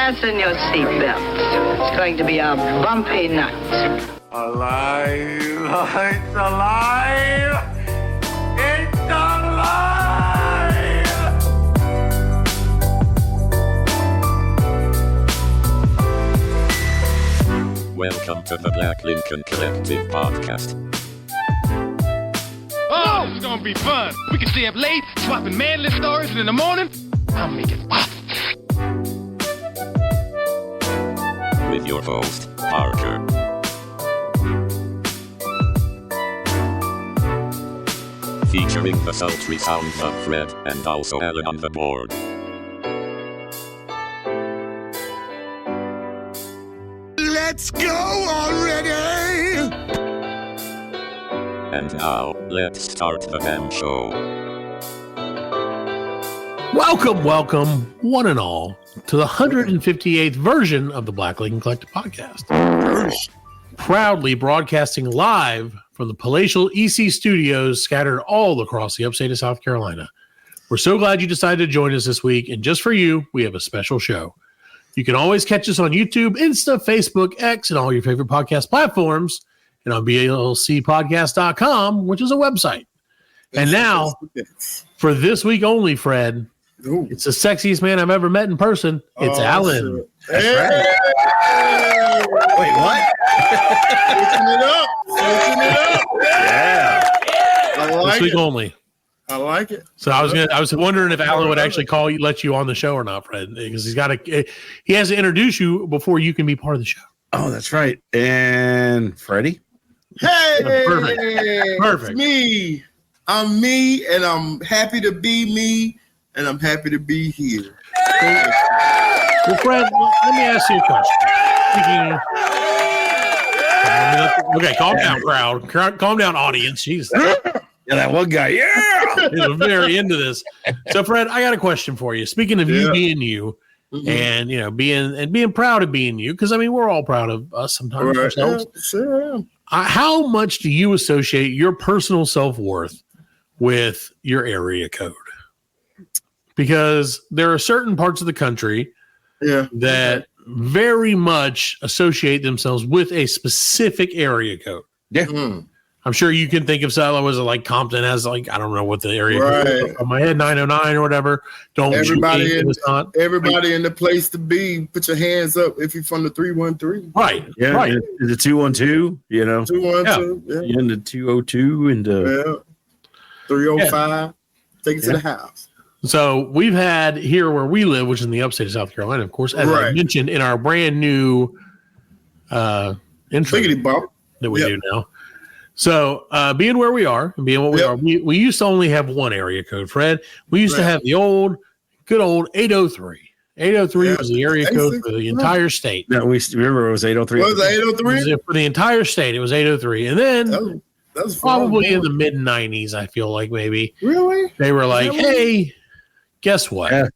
Fasten your seatbelts. It's going to be a bumpy night. Alive! It's alive! It's alive! Welcome to the Black Lincoln Collective podcast. Oh, this is gonna be fun. We can stay up late, swapping manly stories, and in the morning, I'll make it pop. With your host, Parker. Featuring the sultry sounds of Fred and also Alan on the board. Let's go already! And now, let's start the damn show. Welcome, one and all, to the 158th version of the Black Lincoln Collective podcast. Proudly broadcasting live from the palatial EC studios scattered all across the upstate of South Carolina. We're so glad you decided to join us this week, and just for you, we have a special show. You can always catch us on YouTube, Insta, Facebook, X, and all your favorite podcast platforms, and on blcpodcast.com, which is a website. And now, for this week only, Fred, it's the sexiest man I've ever met in person. It's Alan. Hey! Right. Wait, what? Switching it up. Yeah. I like this week it. Only. I like it. So I was wondering if Alan would actually let you on the show or not, Fred, because he has to introduce you before you can be part of the show. Oh, that's right. And Freddie. Hey, Perfect. It's me. I'm me, and I'm happy to be me, and I'm happy to be here. Well, Fred, let me ask you a question. Okay, calm down, crowd. Calm down, audience. Jeez. Yeah, that one guy. Yeah, he's very into this. So, Fred, I got a question for you. Speaking of you being you, and being proud of being you, because I mean we're all proud of us sometimes ourselves. Yeah, sure am. How much do you associate your personal self-worth with your area code? Because there are certain parts of the country that very much associate themselves with a specific area code. Yeah. I'm sure you can think of some. Was it like Compton has I don't know what the area code is on my head, 909 or whatever. Everybody in the place to be, put your hands up if you're from the 313. Right. Yeah. Right. The 212, 212. Yeah. And the 202 and the 305. Take it to the house. So we've had here where we live, which is in the upstate of South Carolina, of course, as I mentioned in our brand new intro that we do now. So being where we are and being what we are, we used to only have one area code, Fred. We used to have the good old 803. 803 was the area code for the entire state. No, we remember it was 803. What was it, 803? For the entire state, it was 803. And then that was probably in the mid-90s, I feel like maybe. Really? They were like, hey, guess what? Yeah.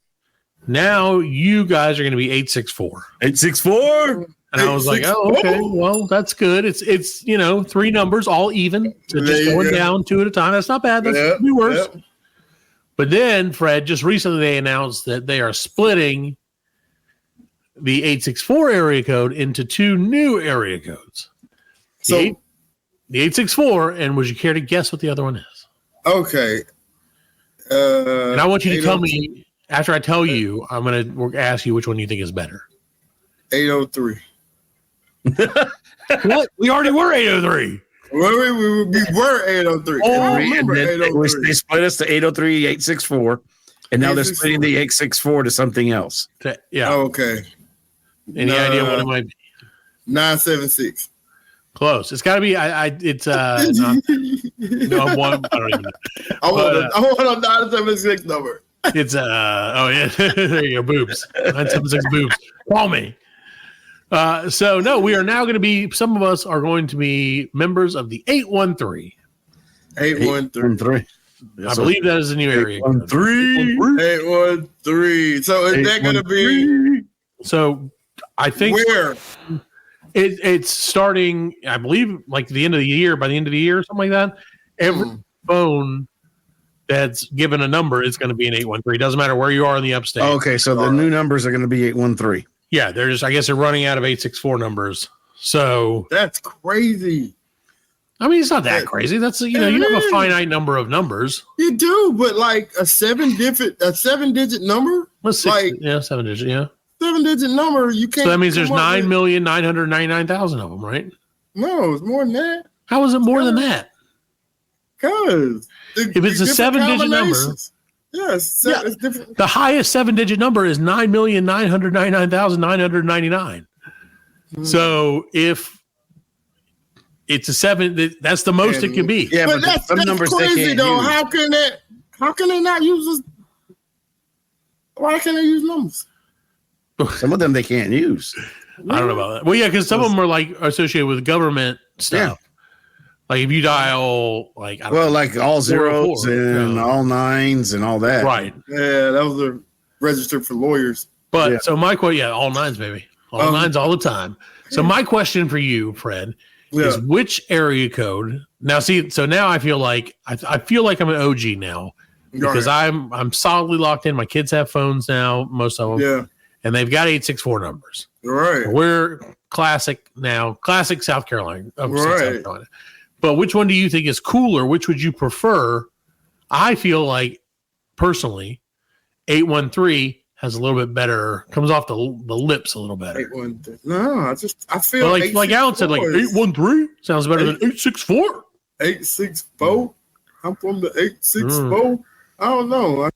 Now you guys are going to be 864. 864? And I was like, oh, okay, well, that's good. It's 3 numbers, all even. So just going down 2 at a time. That's not bad. That could be worse. Yeah. But then, Fred, just recently they announced that they are splitting the 864 area code into 2 new area codes. The 864, and would you care to guess what the other one is? Okay. And I want you to tell me, after I tell you, I'm going to ask you which one you think is better. 803. What? We already were 803. We were 803. Oh, they split us to 803, 864, and now they're splitting the 864 to something else. Yeah. Okay. Any idea what it might be? 976. Close. It's got to be. It's not, no one. I don't even know. I want a 976 number. It's there you go. Boobs. 976 boobs. Call me. So no, we are now going to be. Some of us are going to be members of the 813. 813. I believe that is a new area. 813. So is that going to be? So I think where it's starting. I believe like the end of the year. By the end of the year, something like that. Every phone that's given a number is going to be an 813. Doesn't matter where you are in the upstate. Okay, so the new numbers are going to be 813. Yeah, I guess they're running out of 864 numbers. So that's crazy. I mean, it's not that crazy. That's you have a finite number of numbers. You do, but like a 7-digit number. What's 7 digit? Yeah, 7-digit number. You can't. So that means there's 9,999,000 of them, right? No, it's more than that. How is it more than that? Because if it's a 7-digit number, yes, it's different. The highest 7-digit number is 9,999,999. So if it's a 7, that's the most it can be. Yeah, but that's numbers crazy though. Use. How can they not use this? Why can't they use numbers? Some of them they can't use. I don't know about that. Well, yeah, because some of them are like associated with government stuff. Yeah. Like if you dial like all zeros and all nines and all that. Right. Yeah, that was registered for lawyers. But so my question, all nines, baby. All nines all the time. So my question for you, Fred, is which area code? Now, see, so now I feel like I feel like I'm an OG now because I'm solidly locked in. My kids have phones now, most of them. Yeah. And they've got 864 numbers. Right. We're classic now, classic South Carolina. South Carolina. But which one do you think is cooler? Which would you prefer? I feel like personally, 813 has a little bit better, comes off the lips a little better. 813. No, I feel like Alan said, like 813 sounds better than 864. 864. I'm from the 864. I don't know.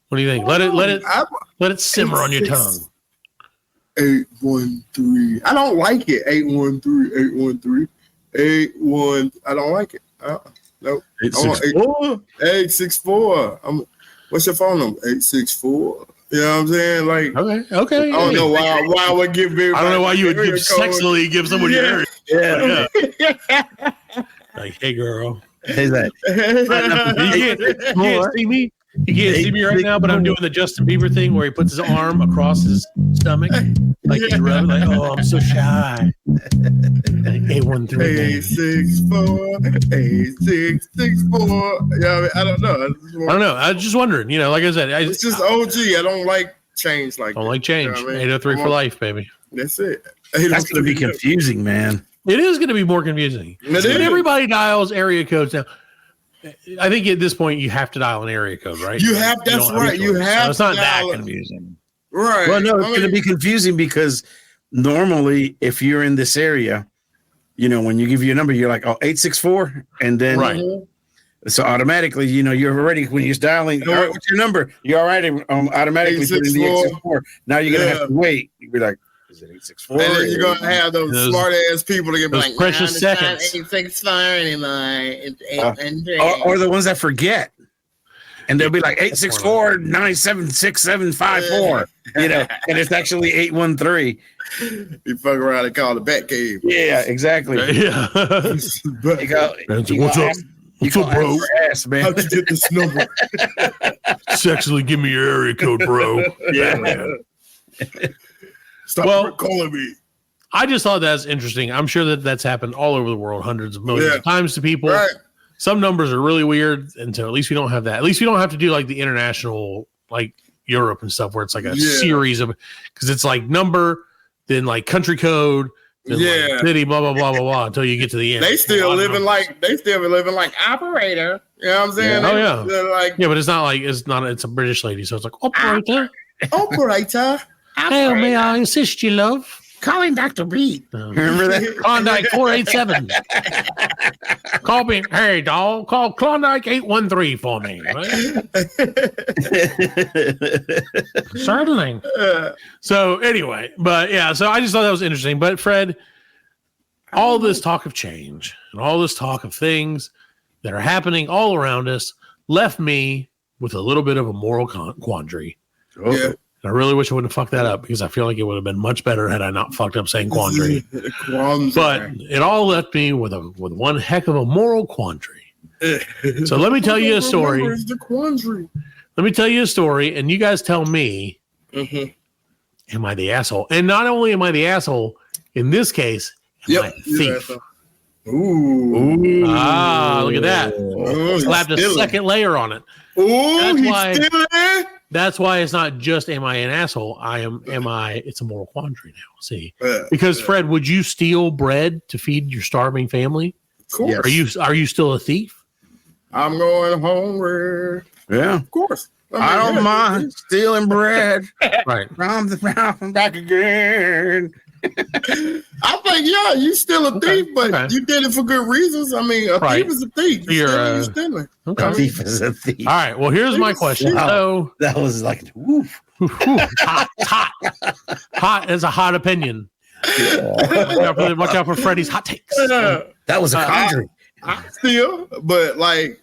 What do you think? Let it simmer on your tongue. 813. I don't like it. 813. 813. I don't like it. No. 864. What's your phone number? 864. You know what I'm saying? Like, okay. I don't know why I would give. I don't know why you would sexually give someone your area. Yeah. Like, hey, girl. Hey, that. You can't see me. You can't see me right now, but I'm doing the Justin Bieber thing where he puts his arm across his stomach, like he's rubbing. Like, oh, I'm so shy. 813. 864. 8664. Yeah, I don't know. I was just wondering. Like I said, it's just OG. I don't like change like. Don't like change. 803 for life, baby. That's it. That's going to be confusing, man. It is going to be more confusing. But everybody dials area codes now. I think at this point you have to dial an area code, right? You have. That's right. You have. So it's not that confusing, right? Well, no, it's going to be confusing because normally, if you're in this area, when you give you a number, you're like, 864, and then so automatically, you're already when you're dialing. What's your number? You're already automatically putting the 864. Now you're going to have to wait. You're like. Is it 864? And then you're going to have those smart ass people that get like, precious seconds. 864 anymore. Or the ones that forget. And they'll be like 864-976-754. And it's actually 813. You fuck around and call the Bat Cave. Yeah, exactly. Yeah. What's up, bro? Ass, man. How'd you get this number? Sexually give me your area code, bro. Yeah, man. Stop calling me. I just thought that's interesting. I'm sure that's happened all over the world, hundreds of millions of times to people. Right. Some numbers are really weird, and so at least we don't have that. At least we don't have to do like the international, like Europe and stuff, where it's like a series of, because it's like number, then like country code, then like city, blah blah blah blah blah, until you get to the end. They still living like operator. You know what I'm saying? Yeah. Like, but it's not like it's a British lady, so it's like operator. Operator. Hey, may I assist you, love? Calling Dr. B. Remember that? Klondike 487. Call me. Hey, dog. Call Klondike 813 for me. Right? Certainly. So anyway, but yeah, so I just thought that was interesting. But Fred, all this talk of change and all this talk of things that are happening all around us left me with a little bit of a moral quandary. Yeah. I really wish I wouldn't have fucked that up because I feel like it would have been much better had I not fucked up saying quandary. But it all left me with one heck of a moral quandary. So let me tell you a story. The quandary. Let me tell you a story, and you guys tell me, am I the asshole? And not only am I the asshole, in this case, am I a thief? Ooh. Ah, look at that. Slapped a second layer on it. Ooh, that's why. That's why it's not just am I an asshole? It's a moral quandary now. See, because Fred, would you steal bread to feed your starving family? Of course. Are you still a thief? I'm going home. Yeah, of course. I don't mind stealing bread. Right. From back again. I think, you still a thief, but you did it for good reasons. I mean, a thief is a thief. You're stealing. Okay. A thief is a thief. All right. Well, here's my question. Wow. So that was like, woof. Hot is a hot opinion. Watch out for Freddie's hot takes. That was a conjuring. I steal, but I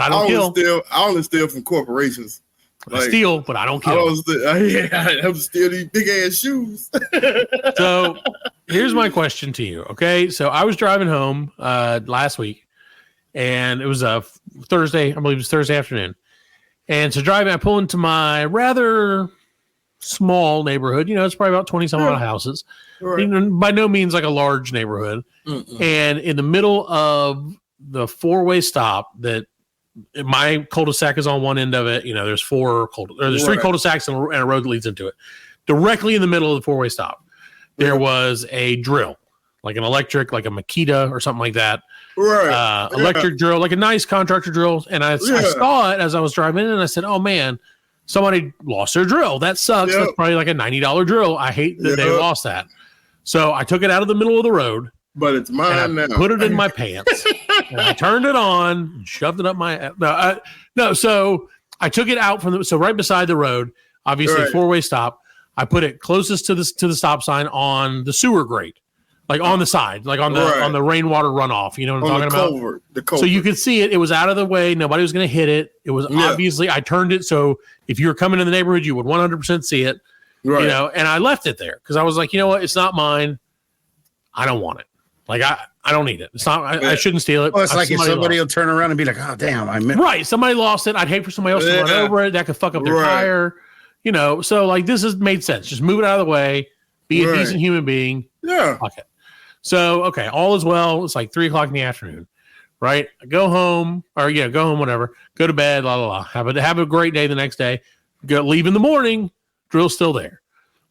only steal from corporations. I steal, but I don't kill. I'm steal these big ass shoes. So here's my question to you. Okay. So I was driving home last week, and it was a Thursday. I believe it was Thursday afternoon. And so driving, I pull into my rather small neighborhood. It's probably about 20 some odd houses. Right. By no means like a large neighborhood. Mm-mm. And in the middle of the four-way stop that my cul-de-sac is on one end of it. There's three cul-de-sacs and a road that leads into it. Directly in the middle of the four-way stop, there was a drill, like an electric, like a Makita or something like that. Right. Electric drill, like a nice contractor drill. And I saw it as I was driving in, and I said, "Oh man, somebody lost their drill. That sucks. That's probably like a $90 drill. I hate that they lost that." So I took it out of the middle of the road. But it's mine now. Put it in my pants. And I turned it on, and shoved it up my no. So I took it out so right beside the road, obviously four-way stop. I put it closest to the stop sign on the sewer grate, like on the side, like on the rainwater runoff. You know what I'm talking about? The culvert. So you could see it. It was out of the way. Nobody was going to hit it. It was obviously I turned it so if you were coming in the neighborhood, you would 100% see it. Right. And I left it there because I was like, you know what? It's not mine. I don't want it. Like I don't need it. It's not. I shouldn't steal it. Well, it's like if somebody will turn around and be like, "Oh, damn, I meant." Right, somebody lost it. I'd hate for somebody else to run over it. That could fuck up their tire. So like this has made sense. Just move it out of the way. Be a decent human being. Yeah. Fuck it. So okay, all is well. It's like 3:00 in the afternoon. Right. I go home whatever. Go to bed. La la la. Have a great day the next day. Leave in the morning. Drill's still there.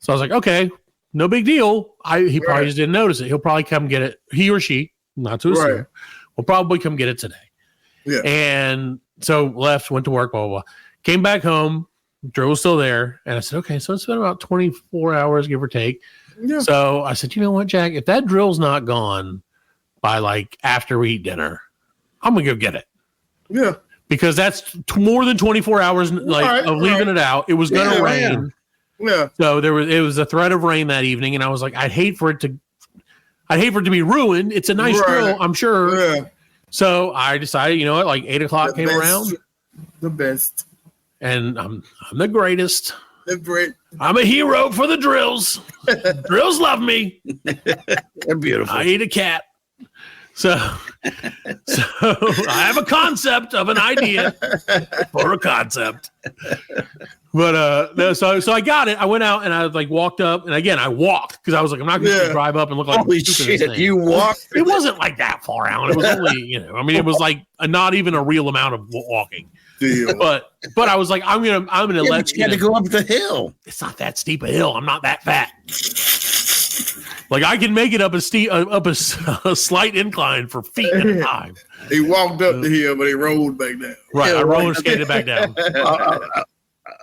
So I was like, okay. No big deal. He probably just didn't notice it. He'll probably come get it. He or she, not to assume, will probably come get it today. Yeah. And so went to work, blah, blah, blah. Came back home. Drill was still there. And I said, okay, so it's been about 24 hours, give or take. Yeah. So I said, you know what, Jack? If that drill's not gone by like after we eat dinner, I'm going to go get it. Yeah. Because that's more than 24 hours of leaving it out. It was going to rain. Yeah. So it was a threat of rain that evening, and I was like, I'd hate for it to be ruined. It's a nice drill, I'm sure. Yeah. So I decided, like 8:00 came around. The best. And I'm the greatest. The great. I'm a hero for the drills. Drills love me. They're beautiful. I eat a cat. So I have a concept of an idea for a concept. But so I got it. I went out and I like walked up, and again I walked because I was like, I'm not going to drive up and look like holy shit. You walked. It wasn't like that far out. It was only it was like not even a real amount of walking. But I was like, I'm gonna let you had to go up the hill. It's not that steep a hill. I'm not that fat. Like I can make it up a slight incline for feet at a time. He walked up the hill, but he rolled back down. Right, I roller skated back down.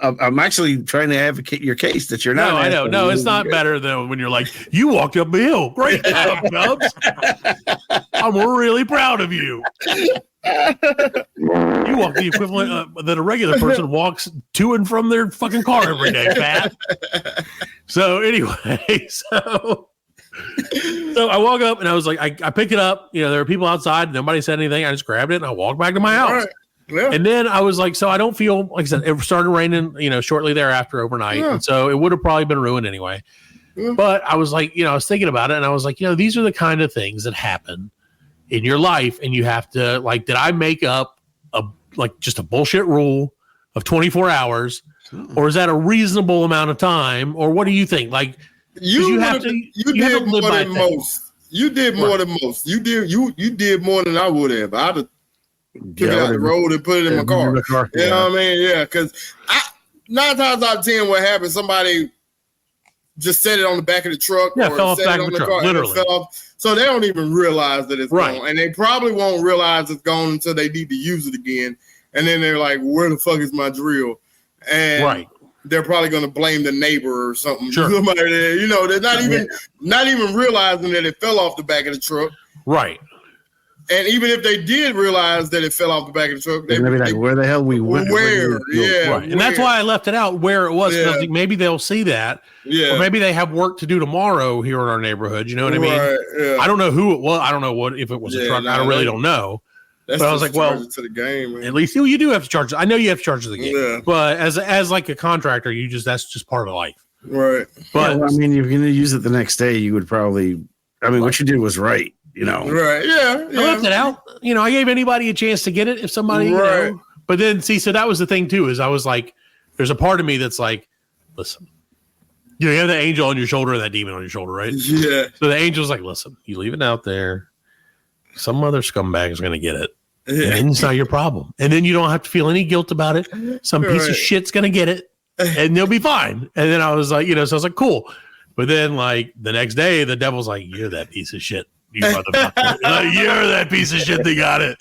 I'm actually trying to advocate your case that you're not. No, I know. No, it's not better than when you're like, you walked up a hill. Great job, Cubs. I'm really proud of you. You walk the equivalent that a regular person walks to and from their fucking car every day, fat. So anyway, so I walk up and I was like, I picked it up. There were people outside. Nobody said anything. I just grabbed it and I walked back to my house. Right. Yeah. And then I was like, so I don't feel like I said, it started raining, shortly thereafter overnight. Yeah. And so it would have probably been ruined anyway. Yeah. But I was like, I was thinking about it and I was like, these are the kind of things that happen in your life. And you have to like, did I make up just a bullshit rule of 24 hours or is that a reasonable amount of time? Or what do you think? Like, you did more than most. You did more than most. You did more than I would have. I'd have took it out the road and put it in my car. You know what I mean? Yeah, because 9 times out of 10, what happens? Somebody just set it on the back of the truck, Yeah, or fell off the set back it of on the the truck, car, and it literally. fell off. So they don't even realize that it's Right. gone, and they probably won't realize it's gone until they need to use it again. And then they're like, "Where the fuck is my drill?" And Right. they're probably going to blame the neighbor or something. Sure. Somebody there, you know, they're not even realizing that it fell off the back of the truck. Right. And even if they did realize that it fell off the back of the truck, They're gonna be like, where the hell we went? Where? Yeah. Right. And that's why I left it out where it was. 'Cause I was like, maybe they'll see that. Yeah. Or maybe they have work to do tomorrow here in our neighborhood. You know what I mean? Right, yeah. I don't know who it was. I don't know what if it was a truck. I really don't know. That's but I was just like, well, charge it to the game, man. at least you do have to charge. I know you have to charge the game. Yeah. But as like a contractor, that's just part of life. Right. But yeah, well, I mean, if you're going to use it the next day, you would probably. I mean, what you did was right. You know. Right. Yeah. I left it out. You know, I gave anybody a chance to get it if somebody. Right. You know, but then see, so that was the thing too. Is I was like, there's a part of me that's like, listen. You have the angel on your shoulder and that demon on your shoulder, right? Yeah. So the angel's like, listen, you leave it out there. Some other scumbag is going to get it. Yeah. And then it's not your problem. And then you don't have to feel any guilt about it. Some piece of shit's going to get it and they'll be fine. And then I was like, you know, so I was like, cool. But then like the next day, the devil's like, you're that piece of shit. You motherfucker. Like, you're that piece of shit that got it.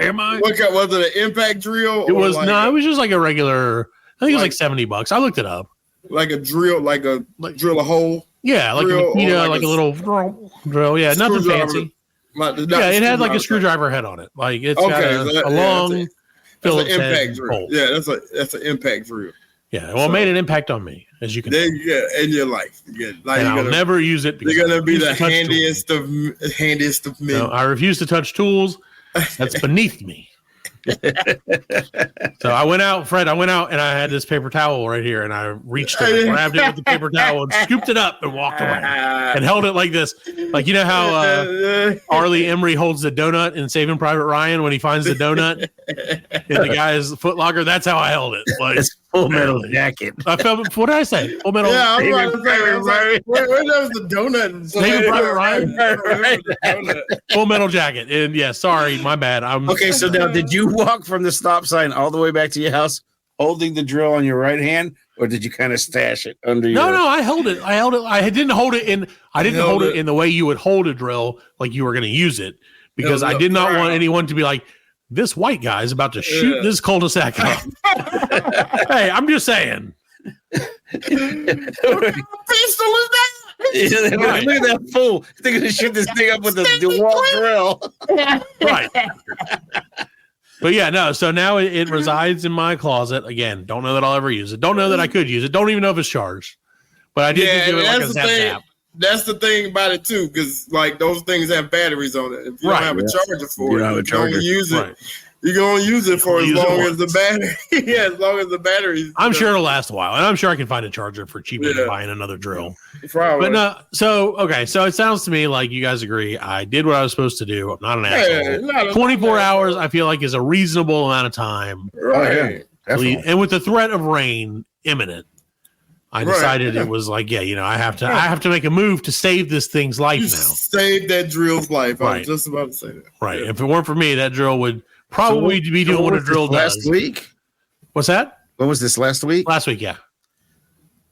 Am I? Was it an impact drill? It was it was just like a regular, I think it was like $70. I looked it up. Like a drill, drill a hole. Yeah, like drill, like a little drill. Yeah, nothing fancy. Yeah, it had like a screwdriver head on it. Like it's got a long Phillips an head impact drill. hole. Yeah, that's an impact drill. Yeah, well, it made an impact on me, as you can. Yeah, in your life. Yeah, like and I'll never use it. You're gonna be the handiest of men. No, I refuse to touch tools. That's beneath me. So I went out, Fred. I went out and I had this paper towel right here, and I reached it, and grabbed it with the paper towel, and scooped it up and walked away, and held it like this, like you know how Arlie Emery holds the donut in Saving Private Ryan when he finds the donut in the guy's Foot Locker. That's how I held it. Like it's Full Metal Jacket. I felt. What did I say? Full Metal. Yeah, where does the donut? Saving Private Ryan. Full Metal Jacket. And yeah, sorry, my bad. Okay, so now did you walk from the stop sign all the way back to your house holding the drill on your right hand, or did you kind of stash it under your? No, I held it. I didn't hold it in. I didn't hold it in the way you would hold a drill, like you were going to use it, because I did not want anyone to be like, this white guy is about to shoot this cul-de-sac up. Hey, I'm just saying. Pistol is that? Right. Look at that fool. They're going to shoot this thing up with the DeWalt drill. Right. But yeah, no. So now it resides in my closet. Again, don't know that I'll ever use it. Don't know that I could use it. Don't even know if it's charged. But I did give it like a zap. That's the thing about it too, because like those things have batteries on it. If you don't have a charger for it, you can only use it. You can only use it for as long as the battery. Yeah, as long as the battery. I'm sure it'll last a while, and I'm sure I can find a charger for cheaper than buying another drill. Probably. But no, so it sounds to me like you guys agree. I did what I was supposed to do. I'm not an asshole. 24 hours, I feel like, is a reasonable amount of time. Right. And with the threat of rain imminent, I decided it was like, I have to make a move to save this thing's life now. Save that drill's life. I was just about to say that. Right. If it weren't for me, that drill would probably be doing what a drill does. Last week? What's that? When was this, last week? Last week, yeah.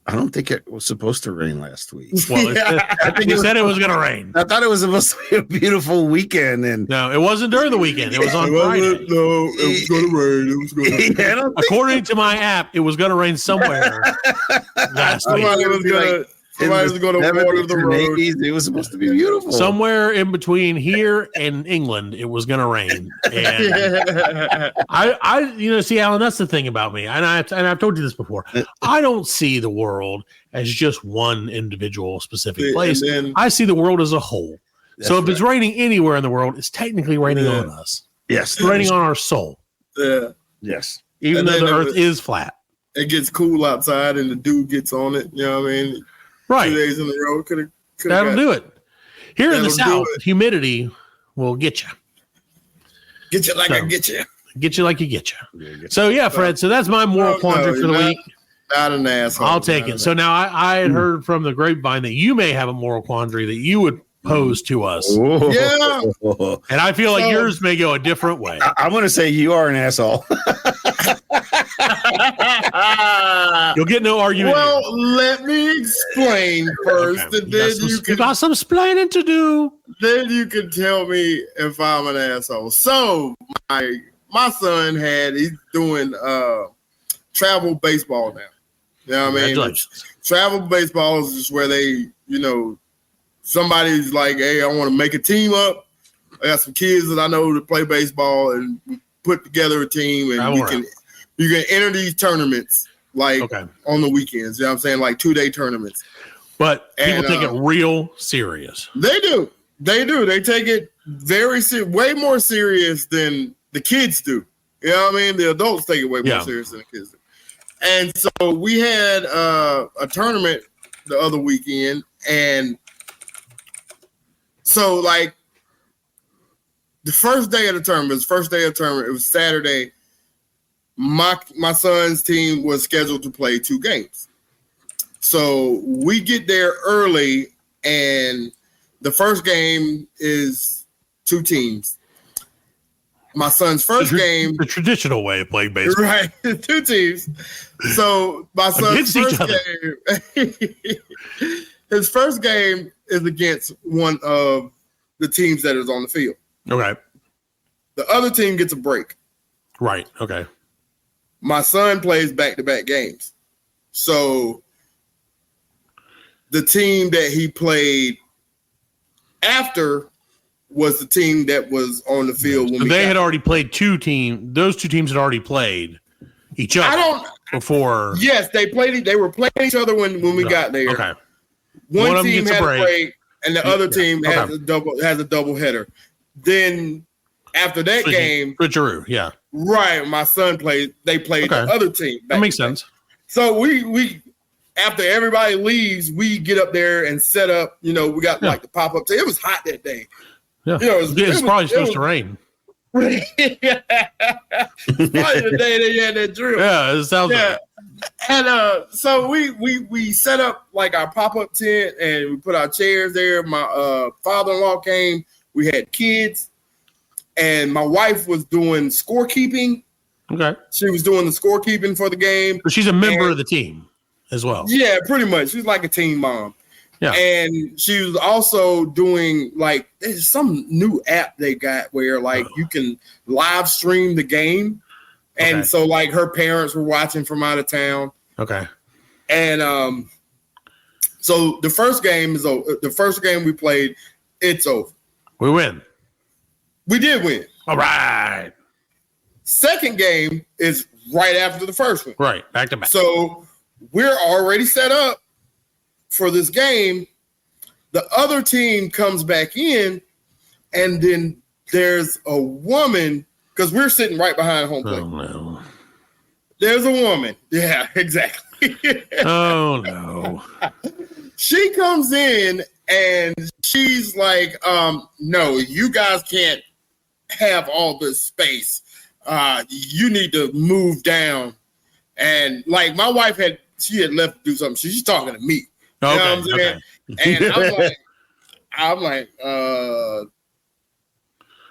I don't think it was supposed to rain last week. Well, I think you said it was going to rain. I thought it was supposed to be a beautiful weekend. And no, it wasn't during the weekend. It was on Friday. No, it was going to rain. It was going to rain. According to my app, it was going to rain somewhere last week. Somebody was going to water the road. It was supposed to be beautiful. Somewhere in between here and England, it was going to rain. And I see, Alan, that's the thing about me. And I've told you this before. I don't see the world as just one individual specific place. I see the world as a whole. So if it's raining anywhere in the world, it's technically raining on us. Yes. It's raining on our soul. Yeah. Yes. Even though the earth is flat. It gets cool outside and the dude gets on it. You know what I mean? Right. 2 days in a row. That'll do it. Here in the South, humidity will get you. Get you like I get you. Get you like you get you. So, yeah, Fred. So that's my moral quandary for the week. Not an asshole. I'll take it. So now I had heard from the grapevine that you may have a moral quandary that you would pose to us. Yeah. And I feel like yours may go a different way. I'm going to say you are an asshole. You'll get no argument. Well, let me explain first, okay. And then you got some explaining to do. Then you can tell me if I'm an asshole. So my son he's doing travel baseball now. You know what I mean? Travel baseball is just where they, somebody's like, hey, I want to make a team up. I got some kids that I know to play baseball, and we put together a team, and you can enter these tournaments on the weekends. You know what I'm saying? Like 2-day tournaments. But people take it real serious. They do. They take it very way more serious than the kids do. You know what I mean? The adults take it way more serious than the kids do. And so we had a tournament the other weekend, and so the first day of the tournament, it was Saturday. My son's team was scheduled to play 2 games. So we get there early, and the first game is 2 teams. My son's first game, the traditional way of playing baseball, right? 2 teams. So my son's first game, his first game is against one of the teams that is on the field. Okay. The other team gets a break. Right. Okay. My son plays back-to-back games. So the team that he played after was the team that was on the field. When they had already played 2 teams. Those 2 teams had already played each other before. Yes, they played. They were playing each other when we got there. Okay. One team had a break, and the other team has a double header. Then after that game, switcheroo, yeah, right. My son played. They played the other team. That makes sense. So we after everybody leaves, we get up there and set up. We got the pop up. It was hot that day. Yeah, it's probably supposed to rain. Probably the day they had that drill. Yeah, it sounds like. And so we set up our pop-up tent, and we put our chairs there. My father-in-law came. We had kids, and my wife was doing scorekeeping. Okay. She was doing the scorekeeping for the game. So she's a member of the team as well. Yeah, pretty much. She's like a team mom. Yeah. And she was also doing there's some new app they got where you can live stream the game. And so her parents were watching from out of town. Okay. And so the first game is over. The first game we played, it's over. We win. We did win. All right. Second game is right after the first one. Right. Back to back. So we're already set up for this game. The other team comes back in, and then there's a woman, because we're sitting right behind home plate. Oh, no. There's a woman. Yeah, exactly. Oh, no. She comes in, and she's like, no, you guys can't have all this space. You need to move down. And my wife had left to do something. She's talking to me. You know what I'm saying? And I'm like,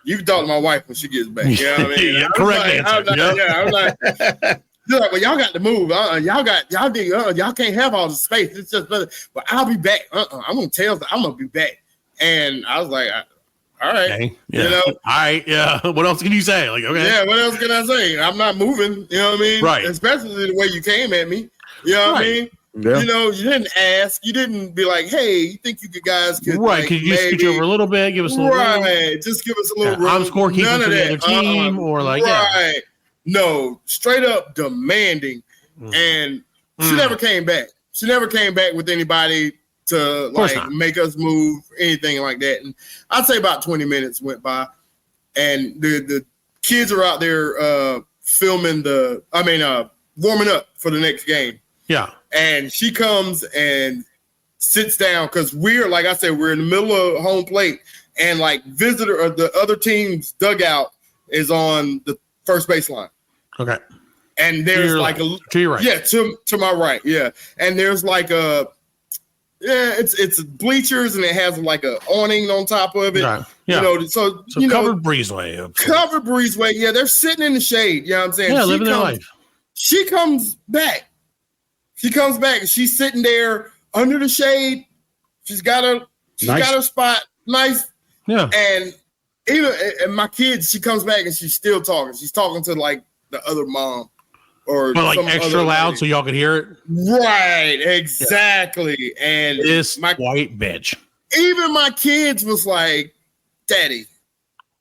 you can talk to my wife when she gets back. You know what I mean? Correct answer. I'm like, well, y'all got to move. Y'all can't have all the space. It's just, but I'll be back. I'm gonna tell them I'm gonna be back. And I was like, all right, okay. Yeah. All right, yeah. What else can you say? Okay. Yeah, what else can I say? I'm not moving. You know what I mean? Right. Especially the way you came at me. You know what I mean? Yeah. You didn't ask. You didn't be like, "Hey, you think you guys could?" Right? Could you scooch over a little bit? Give us a little. Right. Just give us a little room. I'm scorekeeping for the other team, or right. No, straight up demanding, and she never came back. She never came back with anybody to make us move, anything like that. And I'd say about 20 minutes went by, and the kids are out there warming up for the next game. Yeah. And she comes and sits down because we're, like I said, we're in the middle of home plate, and visitor or the other team's dugout is on the first baseline. Okay. And there's to your right. Yeah, to my right. Yeah. And there's it's bleachers and it has like a awning on top of it. Right. Yeah. So covered breezeway. Covered breezeway. Yeah, they're sitting in the shade. You know what I'm saying? Yeah, living their life. She comes back. She's sitting there under the shade. She's got her spot. Nice. Yeah. And my kids, she comes back and she's still talking. She's talking to like the other mom. But like extra loud so y'all could hear it? Right, exactly. Yeah. And this white bitch. Even my kids was like, Daddy,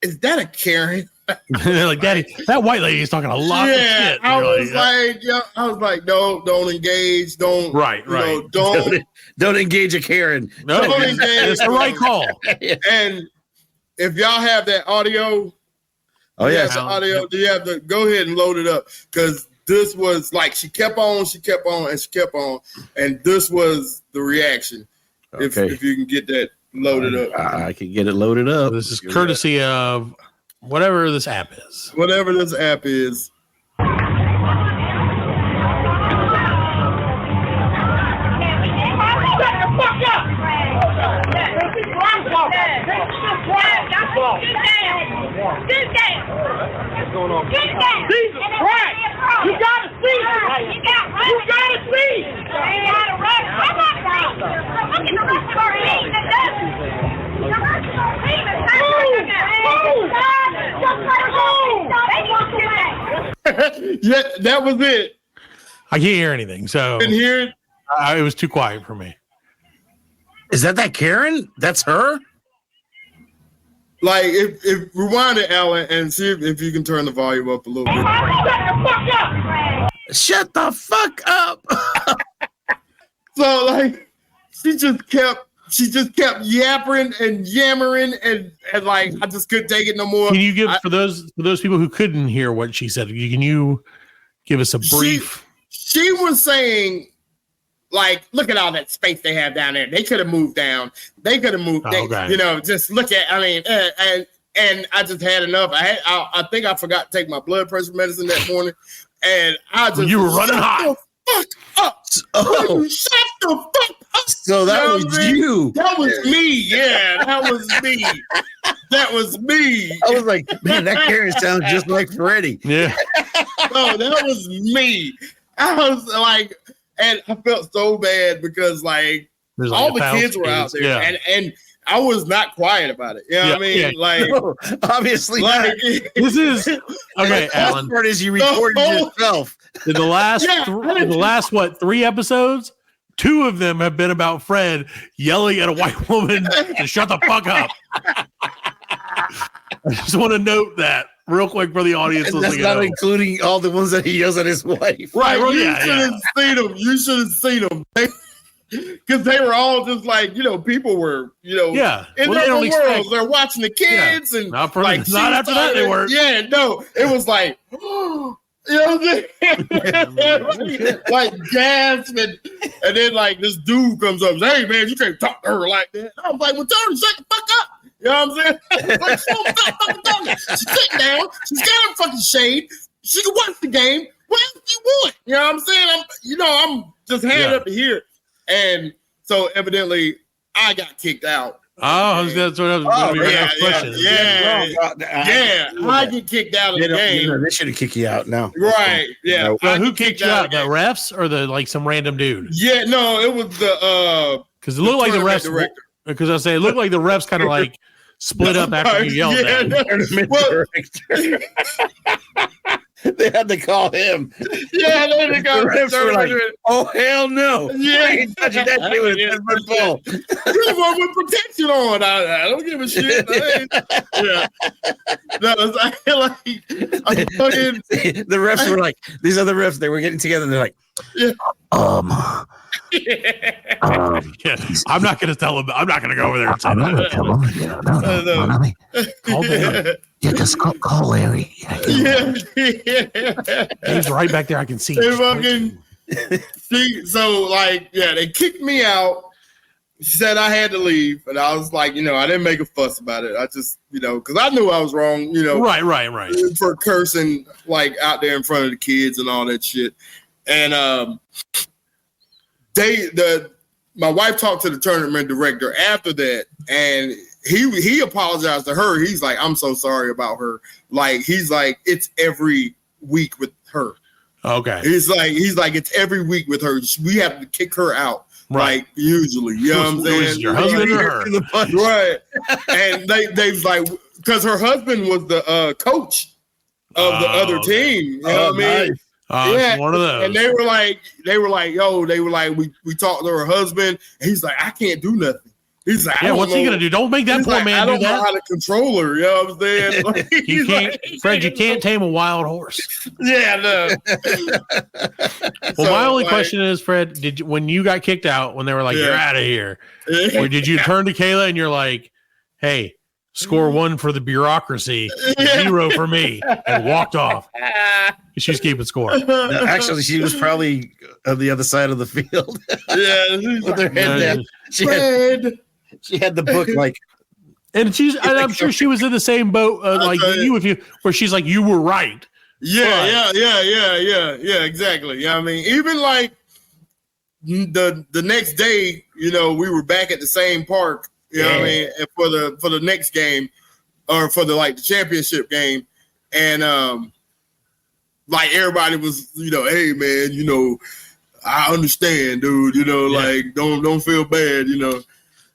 is that a Karen? They're like, Daddy, that white lady is talking a lot of shit. I was like, no, don't engage. Don't. Right. Don't engage a Karen. No, it's the right call. And if y'all have that audio, the audio, you have to go ahead and load it up because this was like she kept on, and this was the reaction. Okay. If you can get that loaded up, I can get it loaded up. This is courtesy of whatever this app is. Jesus Christ! You gotta see! You gotta see! Yeah, that was it. I can't hear anything, so Didn't hear it. It was too quiet for me. Is that Karen? That's her? Like, if rewind it, Alan, and see if you can turn the volume up a little bit. Shut the fuck up. So, like, she just kept yapping and yammering and like, I just couldn't take it no more. Can you give, for those people who couldn't hear what she said, can you give us a brief? She was saying, like, look at all that space they have down there. They could have moved down. They could have moved. Just look at. I mean, and I just had enough. I think I forgot to take my blood pressure medicine that morning, and I just you were running hot. Fuck up! Oh, shut the fuck up! So that was you. That was me. Yeah, that was me. That was me. I was like, man, that Karen sounds just like Freddie. Yeah. No, that was me. I was like. And I felt so bad because like all the kids were out there, and I was not quiet about it. You know what I mean? Yeah. Like, no, obviously, like, this is okay. Alan, part is you recorded yourself. In the last 3 episodes, 2 of them have been about Fred yelling at a white woman to shut the fuck up. I just want to note that real quick for the audience. And that's not including all the ones that he yells at his wife. Right. Well, you should have seen them. You should have seen them. Because they were all just like, people were, in their own worlds. They're watching the kids and not after that they were. Yeah, no. It was like, you know what I'm saying? Like gasp and then like this dude comes up and says, hey man, you can't talk to her like that. I was like, well, tell her to shut the fuck up. You know what I'm saying? Like, stop fucking talking. She's sitting down. She's got her fucking shade. She can watch the game. What else do you want? You know what I'm saying? I'm just handed up to here. And so evidently I got kicked out. Oh, that's what I was going to be question. I get kicked out of the game. They should have kicked you out now. Right. Yeah. Well, who kicked you out? The refs or some random dude? Yeah, no, it was the because it looked like the refs director. Because I say it looked like the refs kind of like split up after you yelled at him. They had to call him. Yeah, they had to call him. The refs were like, oh, hell no. Yeah. I ain't touching that shit with a 10-foot pole. You're the one with protection on. I don't give a shit. Yeah. No, it's like I'm fucking. The refs were like, these other refs, they were getting together and they're like, I'm not going to tell him. I'm not going to go over there and say that. Yeah, just call Larry. He's right back there. I can see. So like, they kicked me out. She said I had to leave, and I was like, I didn't make a fuss about it. I just, because I knew I was wrong. Right. For cursing like out there in front of the kids and all that shit. And my wife talked to the tournament director after that, and he apologized to her. He's like, I'm so sorry about her. Like, he's like, it's every week with her. Okay. He's like, it's every week with her. We have to kick her out. Right. Like, usually. You know what I'm saying? Your husband or her? Right. And they was like, because her husband was the coach of the other team. You know what I mean? Yeah, one of those. And they were like, we talked to her husband, and he's like, I can't do nothing. He's like, what's he gonna do? Don't make that poor man do that. I don't know how to control her. You know what I'm saying? Like, you can't, Fred. You can't tame a wild horse. Yeah, no. Well, my only question is, Fred, when you got kicked out, when they were like, you're out of here, or did you turn to Kayla and you're like, hey, score 1 for the bureaucracy, 0 for me, and walked off? She's keeping score. No, actually, she was probably on the other side of the field. With her head down. She had the book like, and I'm sure she was in the same boat like you, where she's like, you were right. Yeah, exactly. Yeah, I mean, even like the next day, you know, we were back at the same park. You know what I mean? And for the next game, or for the championship game, and like everybody was, you know, hey man, you know, I understand, dude. You know, like don't feel bad, you know.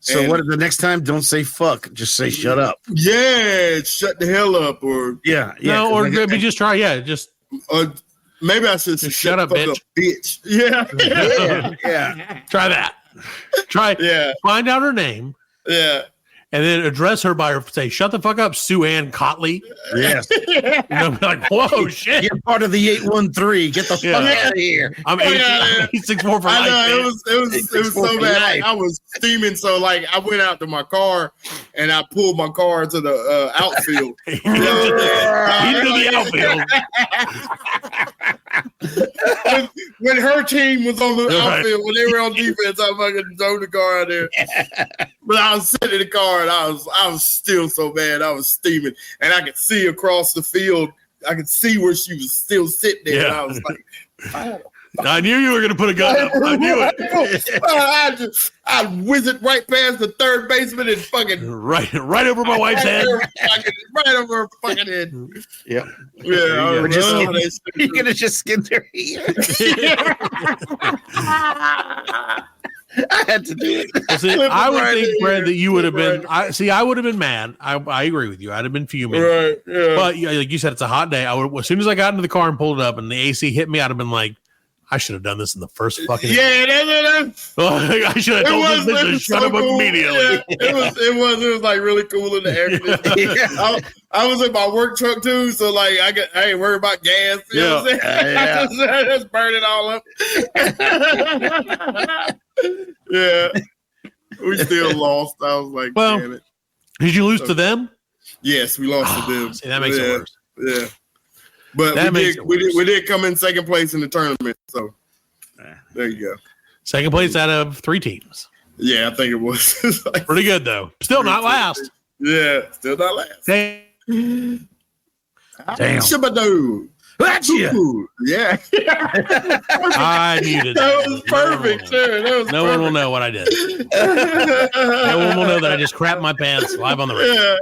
So what? The next time, don't say fuck. Just say shut up. Yeah, shut the hell up, or no, or maybe just try. Yeah, just. Maybe I should say shut up, bitch. Yeah. Try that. Find out her name. Yeah. And then address her by her, say, shut the fuck up, Sue Ann Cotley. Yes. You know, be like, whoa, shit. You're part of the 813. Get the fuck out of here. I'm 864 for life. It was so bad. Like, I was steaming. So, like, I went out to my car and I pulled my car to the outfield. Into the outfield. when her team was on the outfield, when they were on defense, I fucking drove the car out there. But I was sitting in the car and I was still so bad. I was steaming, and I could see across the field. I could see where she was still sitting there. And I was like, I knew you were going to put a gun up. I knew it. I whizzed it right past the third baseman and fucking right over my wife's head. Right over her fucking head. Yep. Yeah. You could have just skinned her ear. I had to do it. Well, see, I would think, Fred, that you would have been. I would have been mad. I agree with you. I'd have been fuming. Right. Yeah. But like you said, it's a hot day. As soon as I got into the car and pulled it up, and the AC hit me, I'd have been like, I should have done this in the first fucking. I should have told this bitch to shut up immediately. Yeah, it was like really cool in the air conditioning. I was in my work truck too, so like I ain't worried about gas. You know what I'm saying? I just burn it all up. Yeah, we still lost. I was like, damn it. Did you lose to them? Yes, we lost to them. See, that makes it worse. Yeah. But we did come in second place in the tournament, so there you go. Second place out of 3 teams. Yeah, I think it was. Like, pretty good though. Still not last. Yeah, still not last. Damn. Shabadoo. Yeah. I needed that. Was perfect, sir. No one will know what I did. No one will know that I just crapped my pants live on the radio. Yeah.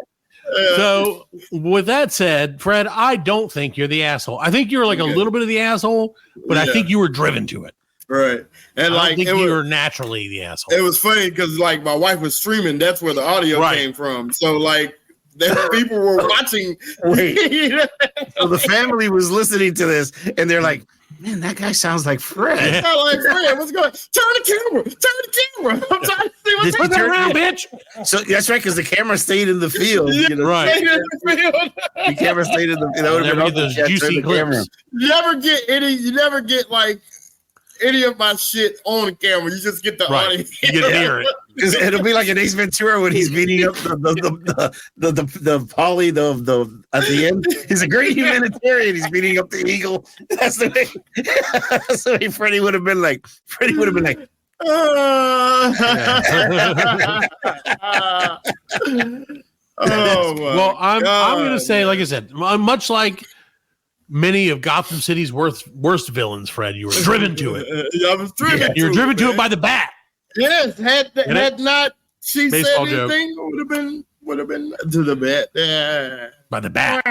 So, with that said, Fred, I don't think you're the asshole. I think you're like a little bit of the asshole, but I think you were driven to it. Right. And I think you were naturally the asshole. It was funny because like my wife was streaming. That's where the audio came from. So like people were watching. So the family was listening to this and they're like, man, that guy sounds like Fred. Yeah. Like Fred, what's going on? Turn the camera. I'm trying to see what's going on around, bitch. So that's right, because the camera stayed in the field. Yeah, right. The camera stayed in the field. That would have been those juicy clips. You never get like any of my shit on the camera. You just get the audio. You get to hear it. It'll be like an Ace Ventura when he's beating up the Polly at the end. He's a great humanitarian. He's beating up the eagle. That's the way Freddie would have been like. Well, I'm going to say, like I said, much like many of Gotham City's worst villains, Fred, you were driven to it. I was driven. You're driven to it by the bat. Yes, had not she Baseball said anything, it would have been to the bat. Yeah. By the bat.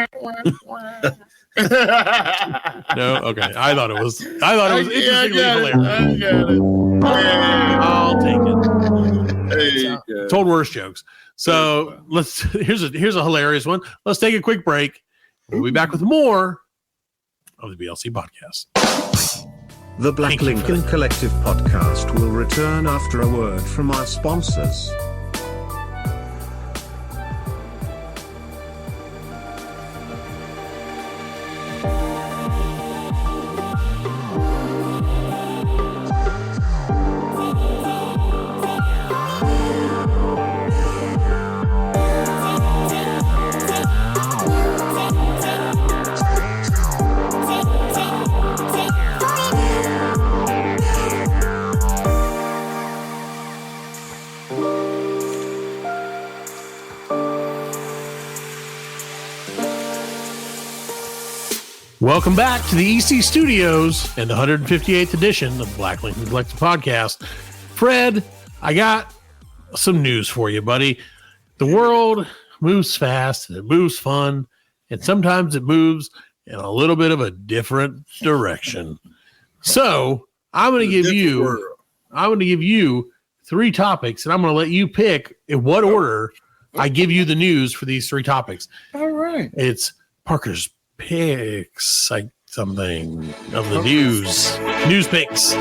No, okay. I thought it was interestingly hilarious. I'll take it. Told worse jokes. So here's a hilarious one. Let's take a quick break. We'll be back with more of the BLC podcast. The Black Lincoln Collective podcast will return after a word from our sponsors. Welcome back to the EC Studios and the 158th edition of the Black Lincoln Collective podcast. Fred, I got some news for you, buddy. The world moves fast and it moves fun, and sometimes it moves in a little bit of a different direction. So I'm going to give you 3 topics, and I'm going to let you pick in what order I give you the news for these 3 topics. All right. It's Parker's picks, like something of the news picks,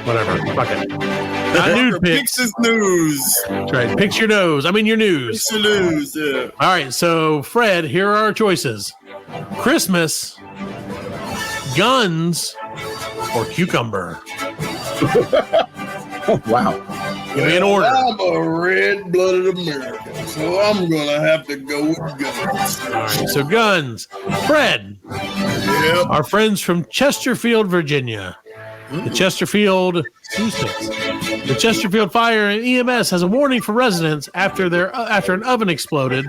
whatever. Fuck it. Not nude picks. Picks news. That's right. Picks your nose. I mean your news. Picks your news. Yeah. All right. So Fred, here are our choices: Christmas, guns, or cucumber. Oh, wow. Give me an order. I'm a red-blooded American, so I'm gonna have to go with guns. All right. So guns. Fred. Yep. Our friends from Chesterfield, Virginia. The Chesterfield Fire and EMS has a warning for residents after an oven exploded.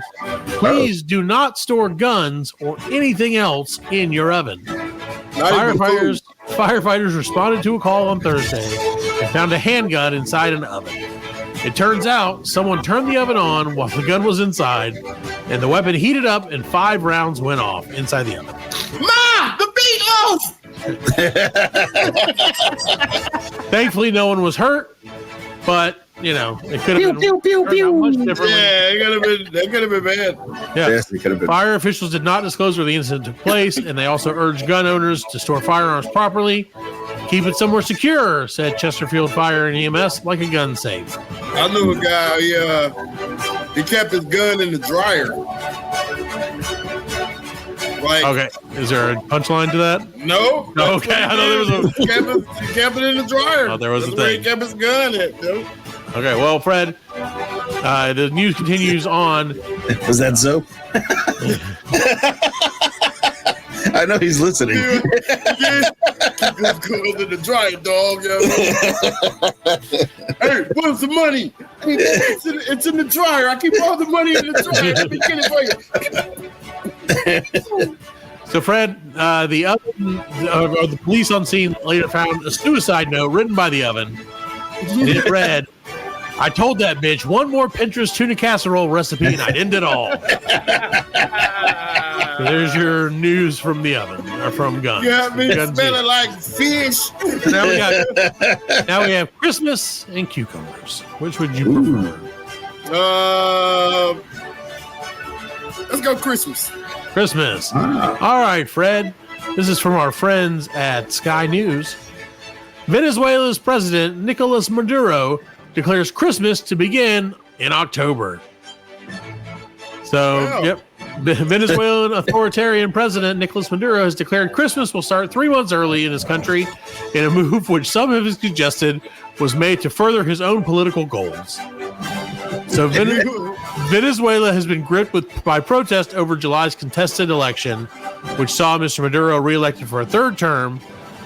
Please do not store guns or anything else in your oven. Firefighters responded to a call on Thursday and found a handgun inside an oven. It turns out someone turned the oven on while the gun was inside, and the weapon heated up and 5 rounds went off inside the oven. Ma, the meatloaf! Thankfully, no one was hurt, but it could have been much differently. Yeah, that could have been bad. Yeah. Yes, it could have been. Fire officials did not disclose where the incident took place, and they also urged gun owners to store firearms properly. Keep it somewhere secure, said Chesterfield Fire and EMS, like a gun safe. I knew a guy, he kept his gun in the dryer. Like, okay, is there a punchline to that? No. Okay, I know there was a... He kept it in the dryer. Oh, there was That's a where thing. he kept his gun at, dude. Okay, well, Fred, the news continues on. Was that Zoe? I know he's listening. Yeah. Go into the dryer, dog. Hey, put some money. It's in the dryer. I keep all the money in the dryer. Let me get it for you. So, Fred, the police on scene later found a suicide note written by the oven. And it read, "I told that bitch one more Pinterest tuna casserole recipe and I'd end it all." So there's your news from the oven, or from guns. You got me smelling like fish. So now we have Christmas and cucumbers. Which would you prefer? Let's go Christmas. Christmas. All right, Fred. This is from our friends at Sky News. Venezuela's president, Nicolas Maduro, declares Christmas to begin in October. So, Wow. Yep. Venezuelan authoritarian president Nicolas Maduro has declared Christmas will start 3 months early in his country in a move which some have suggested was made to further his own political goals. So Venezuela has been gripped by protest over July's contested election, which saw Mr. Maduro reelected for a 3rd term,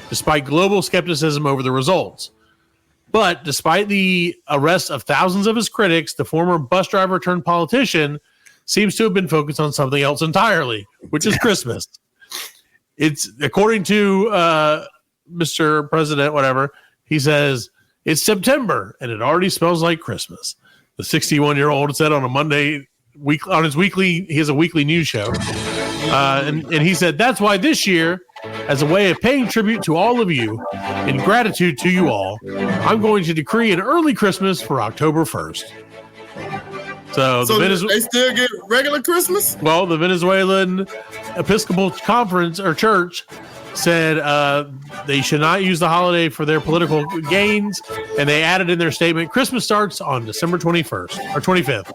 despite global skepticism over the results. But despite the arrest of thousands of his critics, the former bus driver turned politician seems to have been focused on something else entirely, which is Christmas. It's according to Mr. President, whatever, he says, It's September, and it already smells like Christmas. The 61-year-old said on a Monday week on his weekly. He has a weekly news show, and he said that's why this year, as a way of paying tribute to all of you, in gratitude to you all, I'm going to decree an early Christmas for October 1st. So they still get regular Christmas? Well, the Venezuelan Episcopal Conference or Church said they should not use the holiday for their political gains, and they added in their statement, Christmas starts on December 21st or 25th.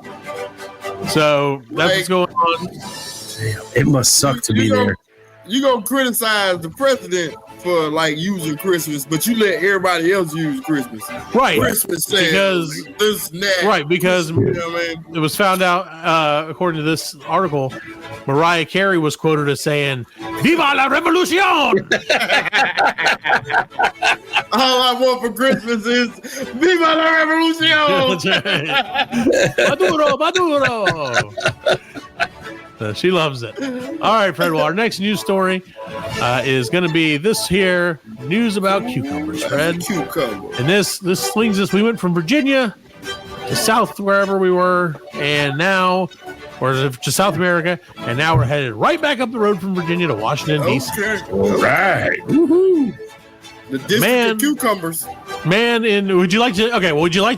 So that's what's going on. It must suck to be there. You gonna criticize the president for like using Christmas, but you let everybody else use Christmas, right? Christmas because this because it was found out according to this article, Mariah Carey was quoted as saying, "Viva la revolución!" All I want for Christmas is Viva la revolución. Maduro, Maduro. She loves it. All right, Fred. Well, our next news story is going to be this here news about cucumbers, Fred. And this swings us. We went from Virginia to South wherever we were, and now, or to South America, and now we're headed right back up the road from Virginia to Washington D.C. All right. Woohoo! The district of cucumbers. Would you like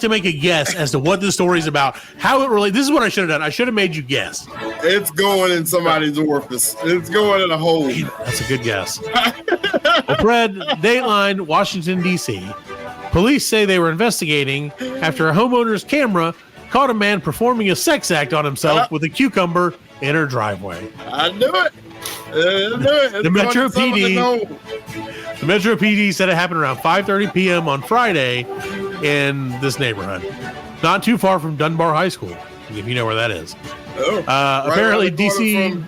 to make a guess as to what this story is about? How it relates? This is what I should have done. I should have made you guess. It's going in somebody's orifice. It's going in a hole. That's a good guess. Well, Fred, Dateline, Washington, D.C. Police say they were investigating after a homeowner's camera caught a man performing a sex act on himself with a cucumber in her driveway. I knew it. The Metro PD said it happened around 5:30 p.m. on Friday in this neighborhood, not too far from Dunbar High School, if you know where that is. Apparently, DC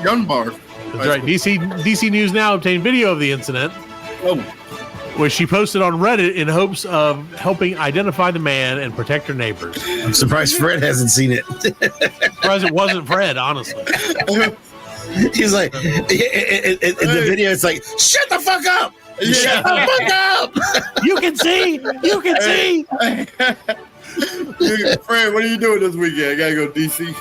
Dunbar. That's right. DC News Now obtained video of the incident, which she posted on Reddit in hopes of helping identify the man and protect her neighbors. I'm surprised Fred hasn't seen it. Surprised it wasn't Fred, honestly. He's like, in the video, it's like, shut the fuck up! Yeah. Shut the fuck up! You can see! You can see! Fred, what are you doing this weekend? I gotta go DC.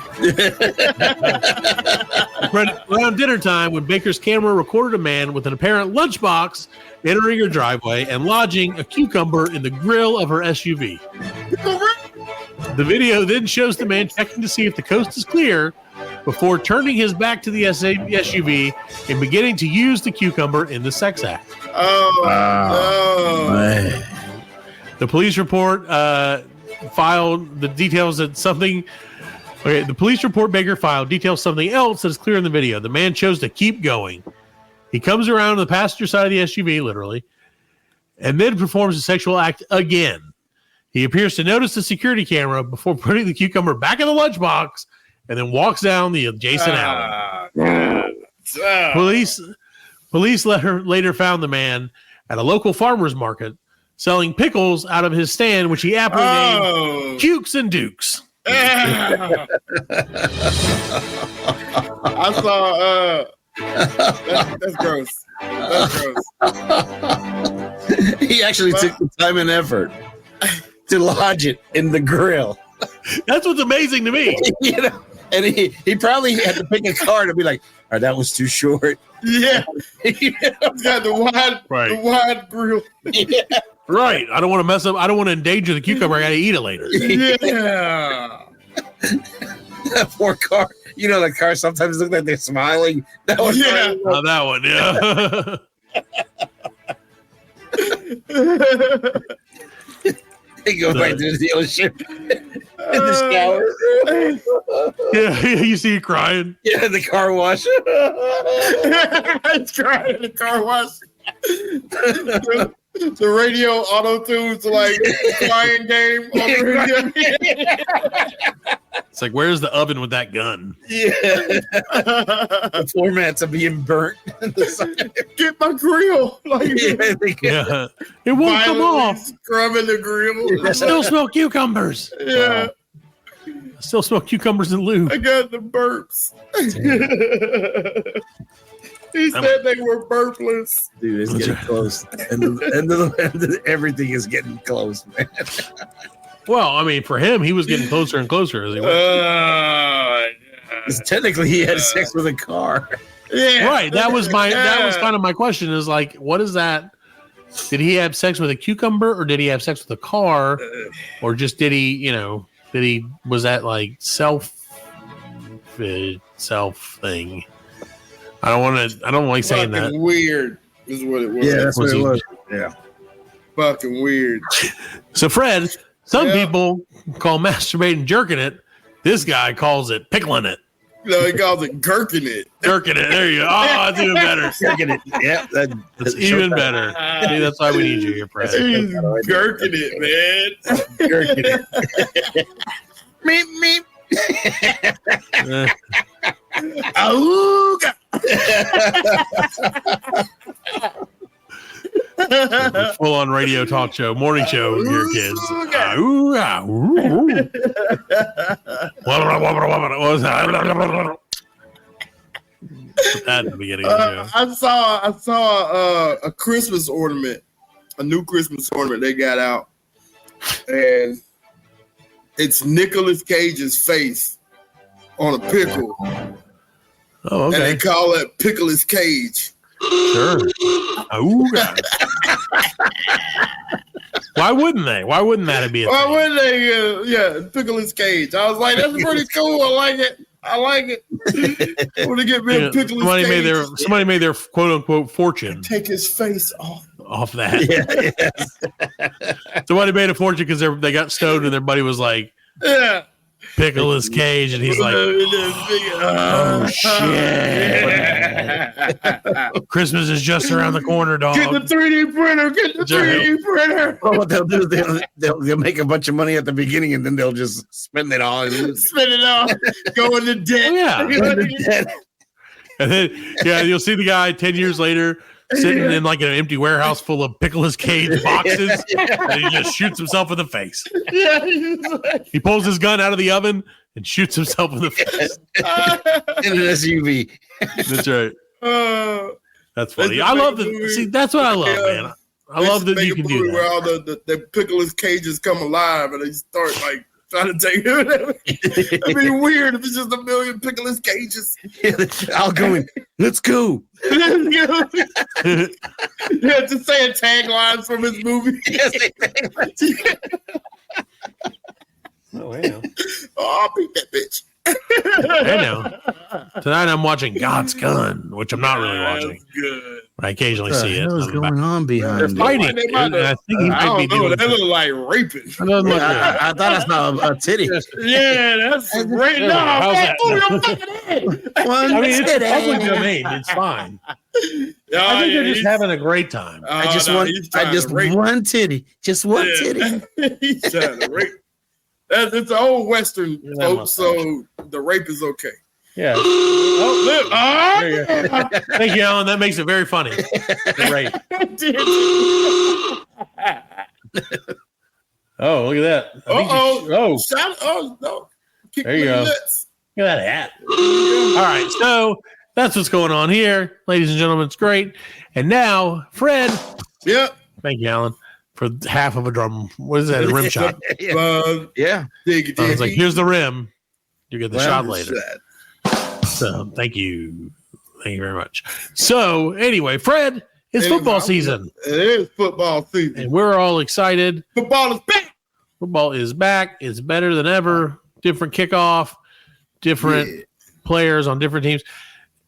Around dinner time, when Baker's camera recorded a man with an apparent lunchbox entering her driveway and lodging a cucumber in the grill of her SUV. The video then shows the man checking to see if the coast is clear before turning his back to the SUV and beginning to use the cucumber in the sex act. Man. The police report filed the details that something. Okay, the police report Baker filed details something else that is clear in the video. The man chose to keep going. He comes around to the passenger side of the SUV, literally, and then performs a sexual act again. He appears to notice the security camera before putting the cucumber back in the lunchbox and then walks down the adjacent alley. Police later found the man at a local farmer's market selling pickles out of his stand, which he aptly named Cukes and Dooks. I saw that's gross. That's gross. He actually took the time and effort to lodge it in the grill. That's what's amazing to me. You know, and he probably had to pick a card and be like, all right, that was too short. Yeah. He's got the wide grill. Yeah. Right. I don't want to mess up. I don't want to endanger the cucumber. I got to eat it later. Yeah. That poor car. You know, the cars sometimes look like they're smiling. That one, Oh, that one, yeah. They go back to the dealership in the shower. Yeah, you see you crying. Yeah, the car wash. It's crying in the car wash. The radio auto-tunes like crying game on the radio. It's like, where's the oven with that gun? Yeah. The formats are being burnt. Get my grill. Like, yeah. It won't come off. Scrubbing the grill. I still smell cucumbers. Yeah. I still smell cucumbers and lube. I got the burps. He said they were birthless. Dude, it's getting close. And everything is getting close, man. Well, I mean, for him, he was getting closer and closer as he went. Technically, he had sex with a car. Yeah. Right. That was kind of my question is like, what is that? Did he have sex with a cucumber or did he have sex with a car? Or just did he, was that like self thing? I don't like saying that. Weird is what it was. Yeah, that's what it was. Yeah. Fucking weird. So, Fred, some people call masturbating jerking it. This guy calls it pickling it. No, he calls it gherking it. Gherking it. There you go. Oh, that's even better. Gherking it. Yeah, that's even better. See, that's why we need you here, Fred. He's gherking it, man. Gherking it. Meep, meep. Auga. Full on radio talk show, morning show here, kids. What was that? Put that in the beginning of the show. I saw a Christmas ornament, a new Christmas ornament they got out, and it's Nicolas Cage's face on a pickle. Oh, okay. And they call it Pickles Cage. Sure. Why wouldn't they? Why wouldn't that be a Why thing? wouldn't they? Pickles Cage. I was like, that's pretty cool. I like it. I want to get me a Pickles Cage. Somebody made their quote unquote fortune. Take his face off that. Somebody made a fortune because they got stoned and their buddy was like, yeah. Pickles Cage, and he's like, oh shit. Christmas is just around the corner, dog. Get the 3D printer. Get the 3D printer. Well, what they'll do is they'll make a bunch of money at the beginning, and then they'll just spend it all. Go into debt. Yeah. And then, you'll see the guy 10 years later sitting in like an empty warehouse full of Pickles Cage boxes, and he just shoots himself in the face. He pulls his gun out of the oven and shoots himself in the face. In an SUV. That's right. That's funny. I love the. See, that's what I love, man. I love that you can do that. Where all the Pickles Cages come alive and they start like trying to take him. It'd be weird if it's just a million Pickles Cages. I'll go in. Let's go. Yeah, just saying taglines from his movie. Oh, yeah. I'll beat that bitch. I know. Tonight I'm watching God's Gun, which I'm not really watching. Good. I occasionally see it. What's going on behind They're fighting. I think he might be doing. That look like raping. I thought I saw a titty. Yeah, that's rape. No, how's that? I mean, it's public domain. It's fine. I think they're just having a great time. I just want one titty. Just one titty. He's trying to rape. It's an old Western, folks, so the rape is okay. Yeah. Oh, look. There you go. Thank you, Alan. That makes it very funny. The rape. Oh, look at that. No. There you go. Look at that hat. All right. So that's what's going on here, ladies and gentlemen. It's great. And now, Fred. Yep. Thank you, Alan, for half of a drum. What is that? A rim shot. Yeah. It's like, here's the rim. You get the shot later. So thank you. Thank you very much. So anyway, Fred, it's football season. It is football season. And we're all excited. Football is back. Football is back. It's better than ever. Different kickoff, different players on different teams.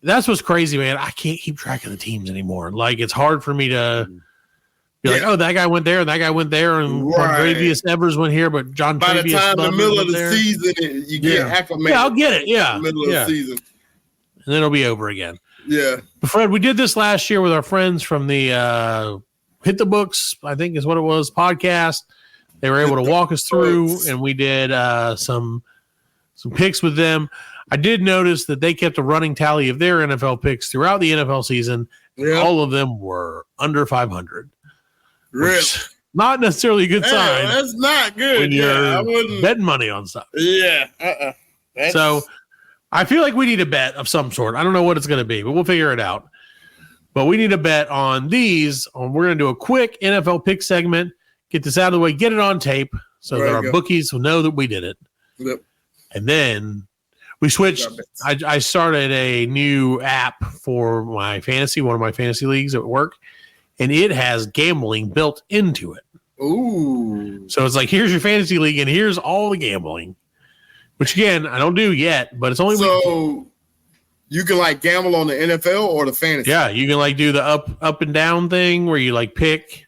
That's what's crazy, man. I can't keep track of the teams anymore. Like, it's hard for me to be like, oh, that guy went there and that guy went there, and Travius Evers went here, but John by Travius the time the middle of the season, you get acclimated. Yeah, I'll get it. Yeah. Middle of the season. And then it'll be over again. Yeah. But Fred, we did this last year with our friends from the Hit the Books, I think is what it was, podcast. They were able to walk us through, and we did some picks with them. I did notice that they kept a running tally of their NFL picks throughout the NFL season. Yeah. All of them were under 500. Really? Not necessarily a good sign. That's not good. When you're betting money on stuff. Yeah. So I feel like we need a bet of some sort. I don't know what it's going to be, but we'll figure it out. But we need a bet on these. We're going to do a quick NFL pick segment, get this out of the way, get it on tape so that our bookies will know that we did it. Yep. And then we switched. I started a new app for my fantasy, one of my fantasy leagues at work, and it has gambling built into it. Ooh. So it's like, here's your fantasy league, and here's all the gambling, which, again, I don't do yet, but it's only you can like gamble on the NFL or the fantasy. Yeah, you can like do the up and down thing where you like pick,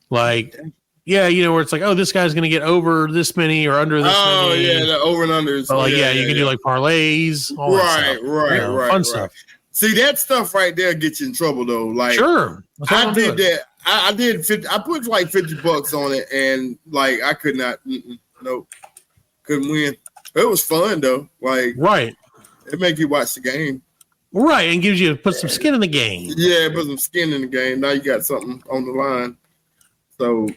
like, yeah, you know, where it's like, oh, this guy's going to get over this many or under this many. Oh, yeah, the over and unders. But like, you can do like parlays. All that stuff. Right. Fun stuff. See, that stuff right there gets you in trouble, though. Like, sure. I did that. I did 50. I put like $50 on it, and like I could not. Nope, couldn't win. It was fun though. Like, right. It make you watch the game. Right, and gives you put some skin in the game. Yeah, put some skin in the game. Now you got something on the line. So,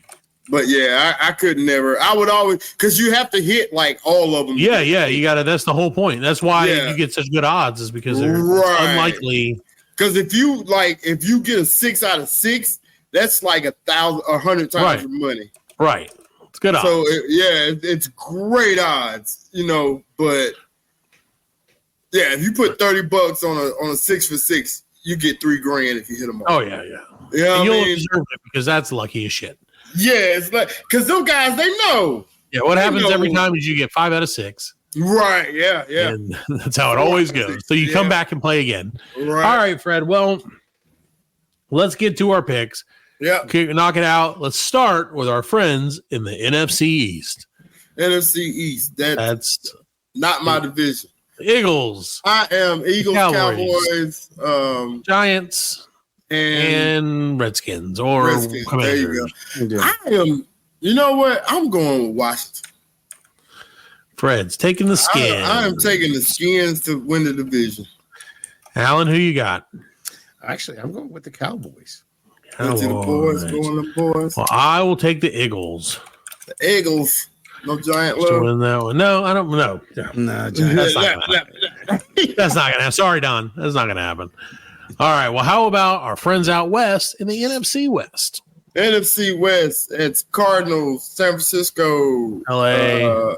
but yeah, I could never. I would always, because you have to hit like all of them. Yeah, you got to. That's the whole point. That's why you get such good odds, is because they're unlikely. Because if you get a 6 out of 6, that's like 100 times your money. Right, it's good odds. So it's great odds, you know. But yeah, if you put $30 on a 6 for 6, you get $3,000 if you hit them all. Oh yeah. You know and you'll deserve it because that's lucky as shit. Yeah, it's like, because those guys, they know. Yeah, what happens every time is you get 5 out of 6. Right, yeah. And that's how it always goes. So you come back and play again. Right. All right, Fred. Well, let's get to our picks. Yeah. Knock it out. Let's start with our friends in the NFC East. NFC East. That's not my division. Eagles. I am Eagles, Cowboys, Giants, and Redskins or Commanders. There you go. I am, you know what? I'm going with Washington. Fred's taking the Skins. I am taking the Skins to win the division. Alan, who you got? Actually, I'm going with the Cowboys. Going the boys. Well, I will take the Eagles. The Eagles. No Giant love. To win that one. No, I don't know. No, that's not going to happen. That's not going to happen. Sorry, Don. That's not going to happen. All right. Well, how about our friends out west in the NFC West? NFC West. It's Cardinals, San Francisco, LA,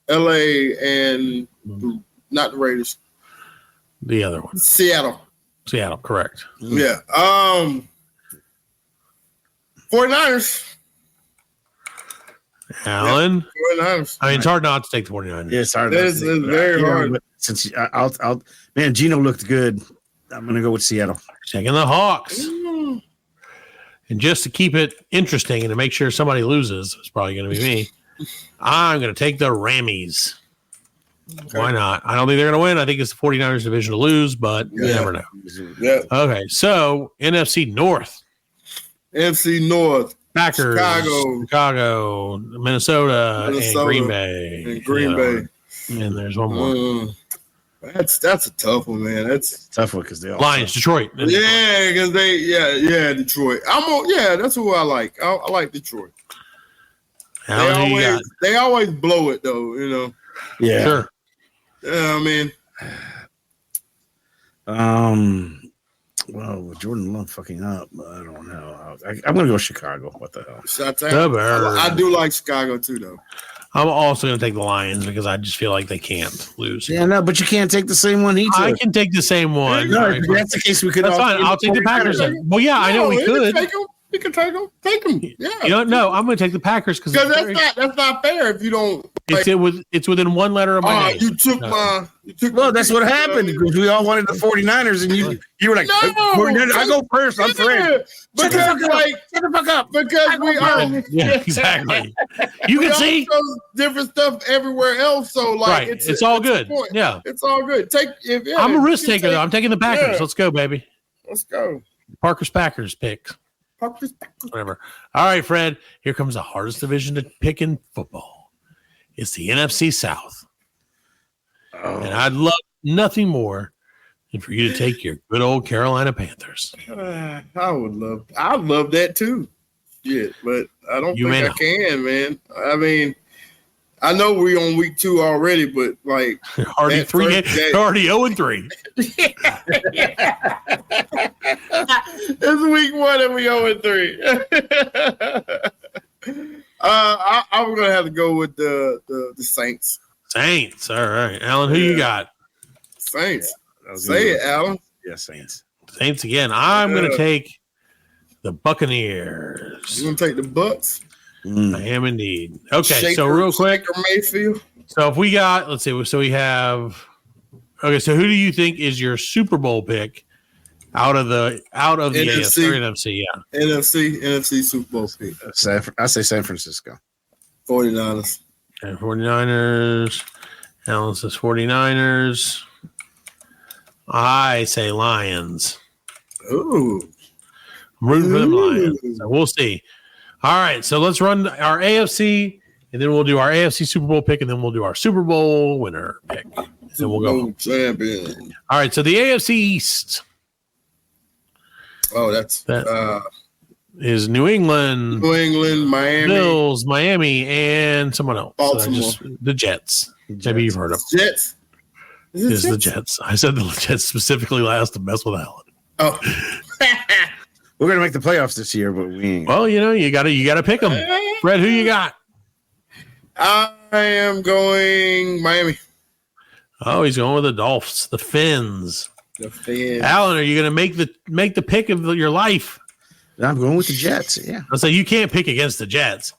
and not the Raiders. The other one. Seattle, correct. Yeah. 49ers. Alan? 49ers. I mean, it's hard not to take the 49ers. Yeah, it's hard. It's very hard. Since man, Gino looked good. I'm going to go with Seattle. Taking the Hawks. And just to keep it interesting and to make sure somebody loses, it's probably going to be me, I'm going to take the Rammies. Okay. Why not? I don't think they're going to win. I think it's the 49ers division to lose, but you never know. Yeah. Okay, so NFC North. NFC North. Packers, Chicago, Minnesota, and Green Bay. And there's one more. That's a tough one, man. That's a tough one because they all Lions, Detroit. Yeah, because Detroit. That's who I like. I like Detroit. They always blow it though, you know. Yeah. Sure. Yeah, I mean. Well, with Jordan Love fucking up, I don't know. I'm going to go Chicago. What the hell? I do like Chicago too, though. I'm also going to take the Lions because I just feel like they can't lose. Yeah, no, but you can't take the same one he took. I can take the same one. No, if that's the case, we could. That's fine. I'll take the Packers. Well, yeah, I know we could. You can take them. Take them. Yeah. You don't know. I'm going to take the Packers because that's not fair if you don't. It's within one letter of my name. You took Well, that's what happened because we all wanted the 49ers, and you were like, no, 49ers, I go first. I'm Fred. Shut the fuck up. Because we are. Yeah, exactly. You can see different stuff everywhere else. So like, it's all good. Yeah, it's all good. I'm a risk taker though. I'm taking the Packers. Yeah. Let's go, baby. Let's go. Parker's Packers pick. Whatever. All right, Fred. Here comes the hardest division to pick in football. It's the NFC South. And I'd love nothing more than for you to take your good old Carolina Panthers. I'd love that too. Yeah, but I don't think I can, man. I mean, I know we're on week 2 already, but like already 3 games, already 0-3. It's week 1 and we 0-3. I'm gonna have to go with the Saints. Saints. All right, Alan. Who you got? Saints. Say it, Alan. Yeah, Saints. Saints again. I'm gonna take the Buccaneers. You gonna take the Bucs? I am indeed. Okay, so real quick, Mayfield. So if we got, let's see, so we have. Okay, so who do you think is your Super Bowl pick out of the AFC or NFC? Yeah, NFC Super Bowl pick. I say San Francisco. 49ers. Okay, 49ers. Alan says 49ers. I say Lions. Ooh. I'm rooting for them Lions. So we'll see. All right, so let's run our AFC, and then we'll do our AFC Super Bowl pick, and then we'll do our Super Bowl winner pick. And then we'll go. Champion. All right, so the AFC East. Oh, that is New England, Miami, Bills, Miami, and someone else. Baltimore. The Jets. Maybe you've heard of them. Jets. Is the Jets. I said the Jets specifically last to mess with Alan. Oh. We're gonna make the playoffs this year, but we ain't. Well, you gotta pick them. Fred, who you got? I am going Miami. Oh, he's going with the Dolphins, the Fins. The Fins. Alan, are you gonna make the pick of your life? I'm going with the Jets. Yeah. So you can't pick against the Jets.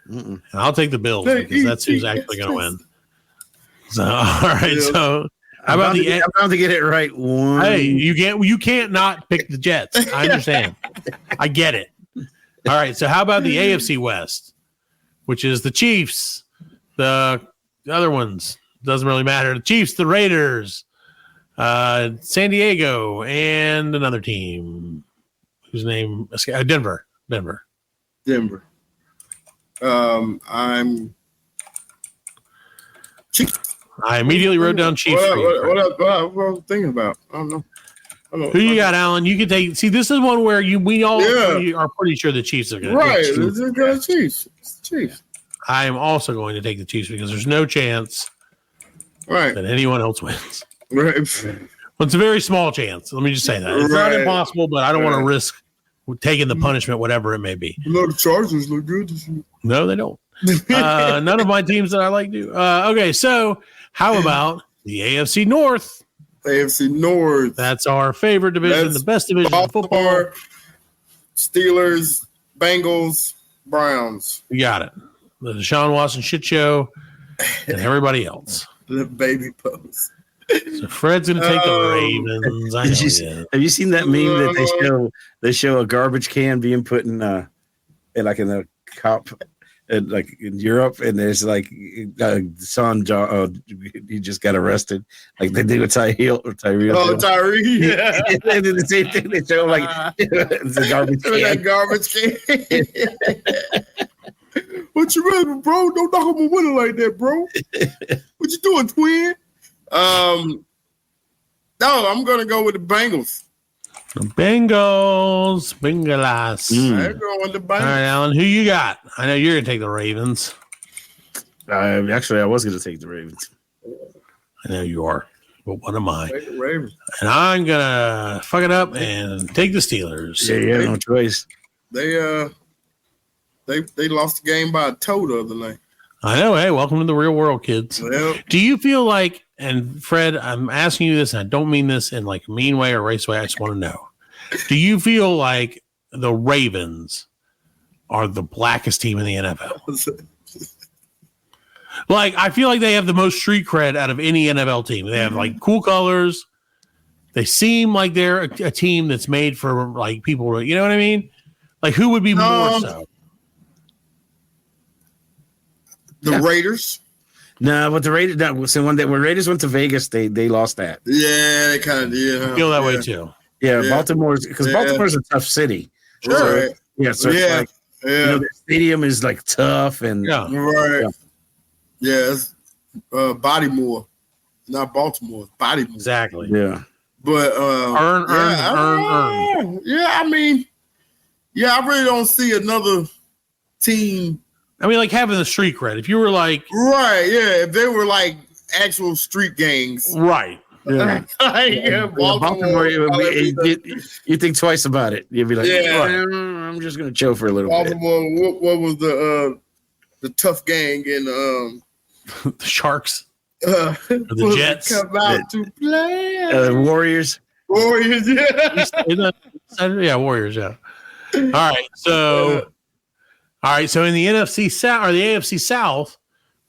And I'll take the Bills because that's who's actually going to win. So all right. So how about I'm about to get it right one. Hey, you can't not pick the Jets. I understand. I get it. All right. So how about the AFC West, which is the Chiefs, the other ones doesn't really matter. The Chiefs, the Raiders, San Diego, and another team whose name Denver. I immediately wrote down Chiefs. What I was thinking about? I don't know. Who you got, Alan? You can take. See, this is one where we all are pretty sure the Chiefs are going to. Right, it's Chiefs. I am also going to take the Chiefs because there's no chance, that anyone else wins. Right. Well, it's a very small chance. Let me just say that it's not impossible, but I don't want to risk taking the punishment, whatever it may be. No, the Chargers look good this year. No, they don't. None of my teams that I like do. Okay, so how about the AFC North? AFC North. That's our favorite division, the best division of football. Steelers, Bengals, Browns. You got it. The Deshaun Watson shit show and everybody else. The baby post. So Fred's going to take the Ravens. Have you seen that meme that they show a garbage can being put in a cup? Like in Europe, and there's like son he just got arrested. Like they do with Tyree. Oh, Tyree! Yeah. They do the same thing. They show him like it's a garbage can. That garbage can. What you ready, bro? Don't knock on my window like that, bro. What you doing, twin? No, I'm gonna go with the Bengals. The Bengals. I'm going with the Bengals. All right, Alan, who you got? I know you're going to take the Ravens. Actually, I was going to take the Ravens. I know you are, but what am I? Take the Ravens. And I'm going to fuck it up and take the Steelers. Yeah, no choice. They lost the game by a toe the other night. I know. Hey, welcome to the real world, kids. Well, do you feel like, and Fred, I'm asking you this, and I don't mean this in like a mean way or race way. I just want to know. Do you feel like the Ravens are the blackest team in the NFL? Like, I feel like they have the most street cred out of any NFL team. They have like cool colors. They seem like they're a team that's made for like people. You know what I mean? Like, who would be more so? The Raiders. No, but the Raiders. No, so when Raiders went to Vegas, they lost that. Yeah, they kind of did. I feel that way too. Yeah, Baltimore's Baltimore's a tough city. Sure. So, it's like, the stadium is like tough and it's Bodymore, not Baltimore. Bodymore. Exactly. Yeah. But earn. Yeah, I mean, I really don't see another team I mean, like having the street cred. If you were like, right, yeah, if they were like actual street gangs, right? Yeah. Baltimore, you think twice about it. You'd be like, I'm just gonna chill for a little bit. Baltimore, what was the tough gang in the Sharks, or the Jets, come out to play? Warriors, yeah, yeah, Warriors, yeah. All right, so in the NFC South or the AFC South,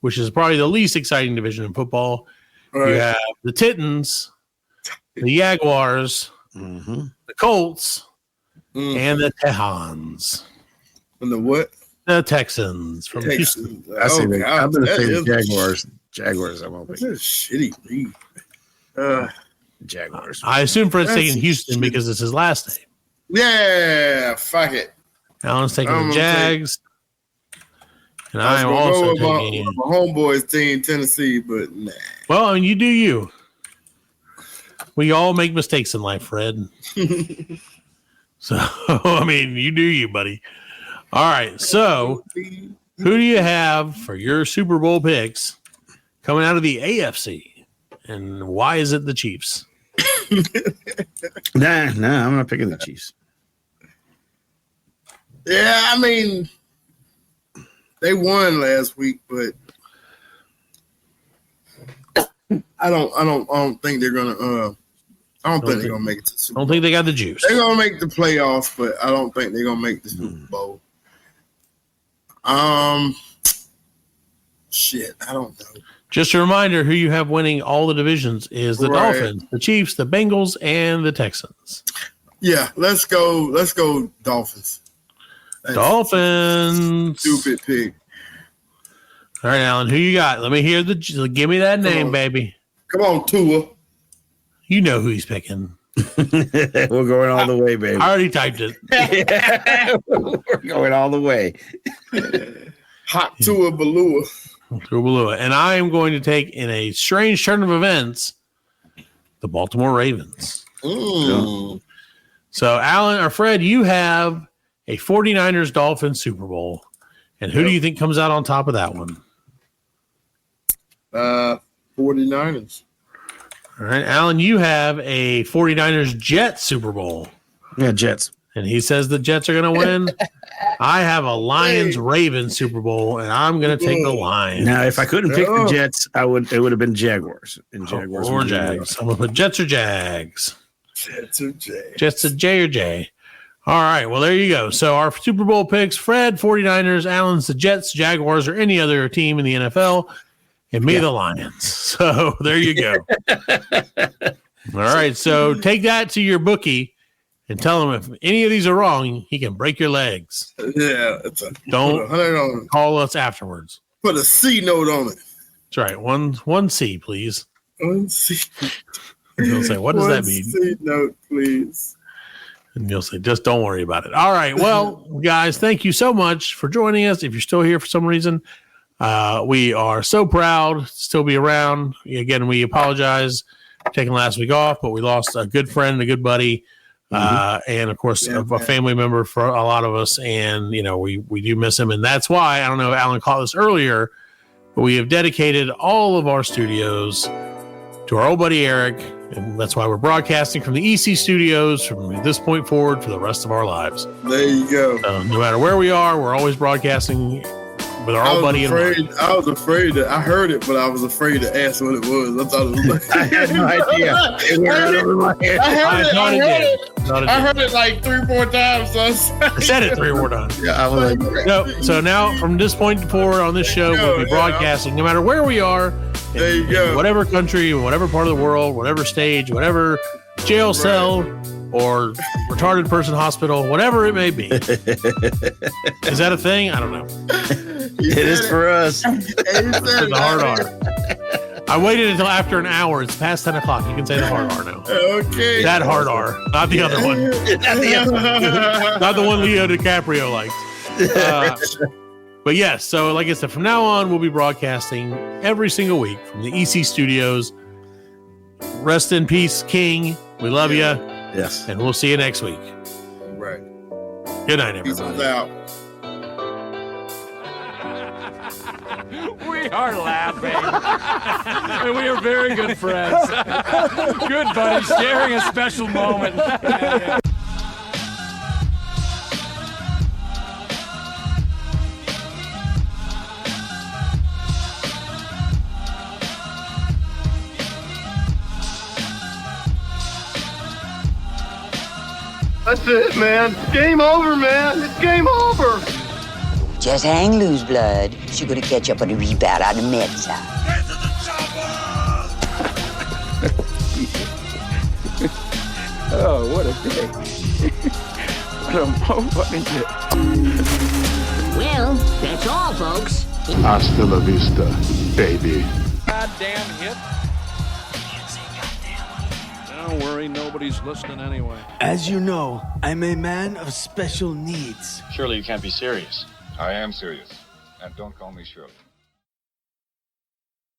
which is probably the least exciting division in football, you have the Titans, the Jaguars, the Colts, and the Tejans. And the what? The Texans from Houston. I'm going to say the Jaguars. Jaguars, I won't be. That's a shitty league. Jaguars. I assume Fred's taking Houston because it's his last name. Yeah, fuck it. Alan's taking the Jags. And I am also taking my homeboy's team, Tennessee, but nah. Well, I mean, you do you. We all make mistakes in life, Fred. So, I mean, you do you, buddy. All right. So, who do you have for your Super Bowl picks coming out of the AFC? And why is it the Chiefs? Nah, I'm not picking the Chiefs. Yeah, I mean, they won last week, but I don't think they're gonna. I don't think they're gonna make it to the Super Bowl. I don't think they got the juice. They're gonna make the playoffs, but I don't think they're gonna make the Super Bowl. Shit, I don't know. Just a reminder, who you have winning all the divisions is the Dolphins, the Chiefs, the Bengals, and the Texans. Yeah, let's go Dolphins. That's Dolphins. Stupid pick. All right, Alan, who you got? Let me hear give me that name, baby. Come on, Tua. You know who he's picking. We're going all the way, baby. I already typed it. We're going all the way. Hot Tua Balua. And I am going to take, in a strange turn of events, the Baltimore Ravens. Mm. So, Alan or Fred, you have a 49ers Dolphins Super Bowl. And who do you think comes out on top of that one? 49ers. All right, Alan, you have a 49ers Jets Super Bowl. Yeah, Jets. And he says the Jets are going to win. I have a Lions Ravens Super Bowl, and I'm going to take the Lions. Now, if I couldn't pick the Jets, it would have been Jaguars. And Jaguars or Jags. I'm going to put Jets or Jags. Jets or Jags. Jets or J or J. All right, well, there you go. So our Super Bowl picks, Fred, 49ers, Alan's the Jets, Jaguars, or any other team in the NFL, and me, the Lions. So there you go. All right, so take that to your bookie and tell him if any of these are wrong, he can break your legs. Yeah. Don't call us afterwards. Put a C note on it. That's right. One C, please. One C. He'll say, what does that mean? C note, please. And you'll say, just don't worry about it. All right. Well, guys, thank you so much for joining us. If you're still here for some reason, we are so proud to still be around. Again, we apologize for taking last week off, but we lost a good friend, a good buddy, and, of course, a family member for a lot of us. And, you know, we do miss him. And that's why, I don't know if Alan caught this earlier, but we have dedicated all of our studios to our old buddy Eric. And that's why we're broadcasting from the EC studios from this point forward for the rest of our lives. There you go. No matter where we are, we're always broadcasting with our old buddy. I was afraid that I heard it, but I was afraid to ask what it was. I thought it was like I had no idea. I heard it like 3-4 times. So I said it 3 or 4 times. Yeah, I was like, so now from this point forward on this show, we'll be broadcasting no matter where we are. There you go. In whatever country, whatever part of the world, whatever stage, whatever jail cell or retarded person hospital, whatever it may be. Is that a thing? I don't know. It is for us. The hard R. I waited until after an hour. It's past 10 o'clock. You can say the hard R now. Okay. That hard R, not the other one. Not the one Leo DiCaprio liked. But yes, so like I said, from now on, we'll be broadcasting every single week from the EC studios. Rest in peace, King. We love you. Yes. And we'll see you next week. Right. Good night, everybody. Peace out. We are laughing. And we are very good friends. Good buddies, sharing a special moment. That's it, man. Game over, man. It's game over. Just hang loose, blood. She's gonna catch up on the rebound on the med side. Get to the chopper! Oh, what a day. What a fucking day. Well, that's all, folks. Hasta la vista, baby. Goddamn hit. Don't worry, nobody's listening anyway. As you know, I'm a man of special needs. Surely you can't be serious. I am serious. And don't call me Shirley.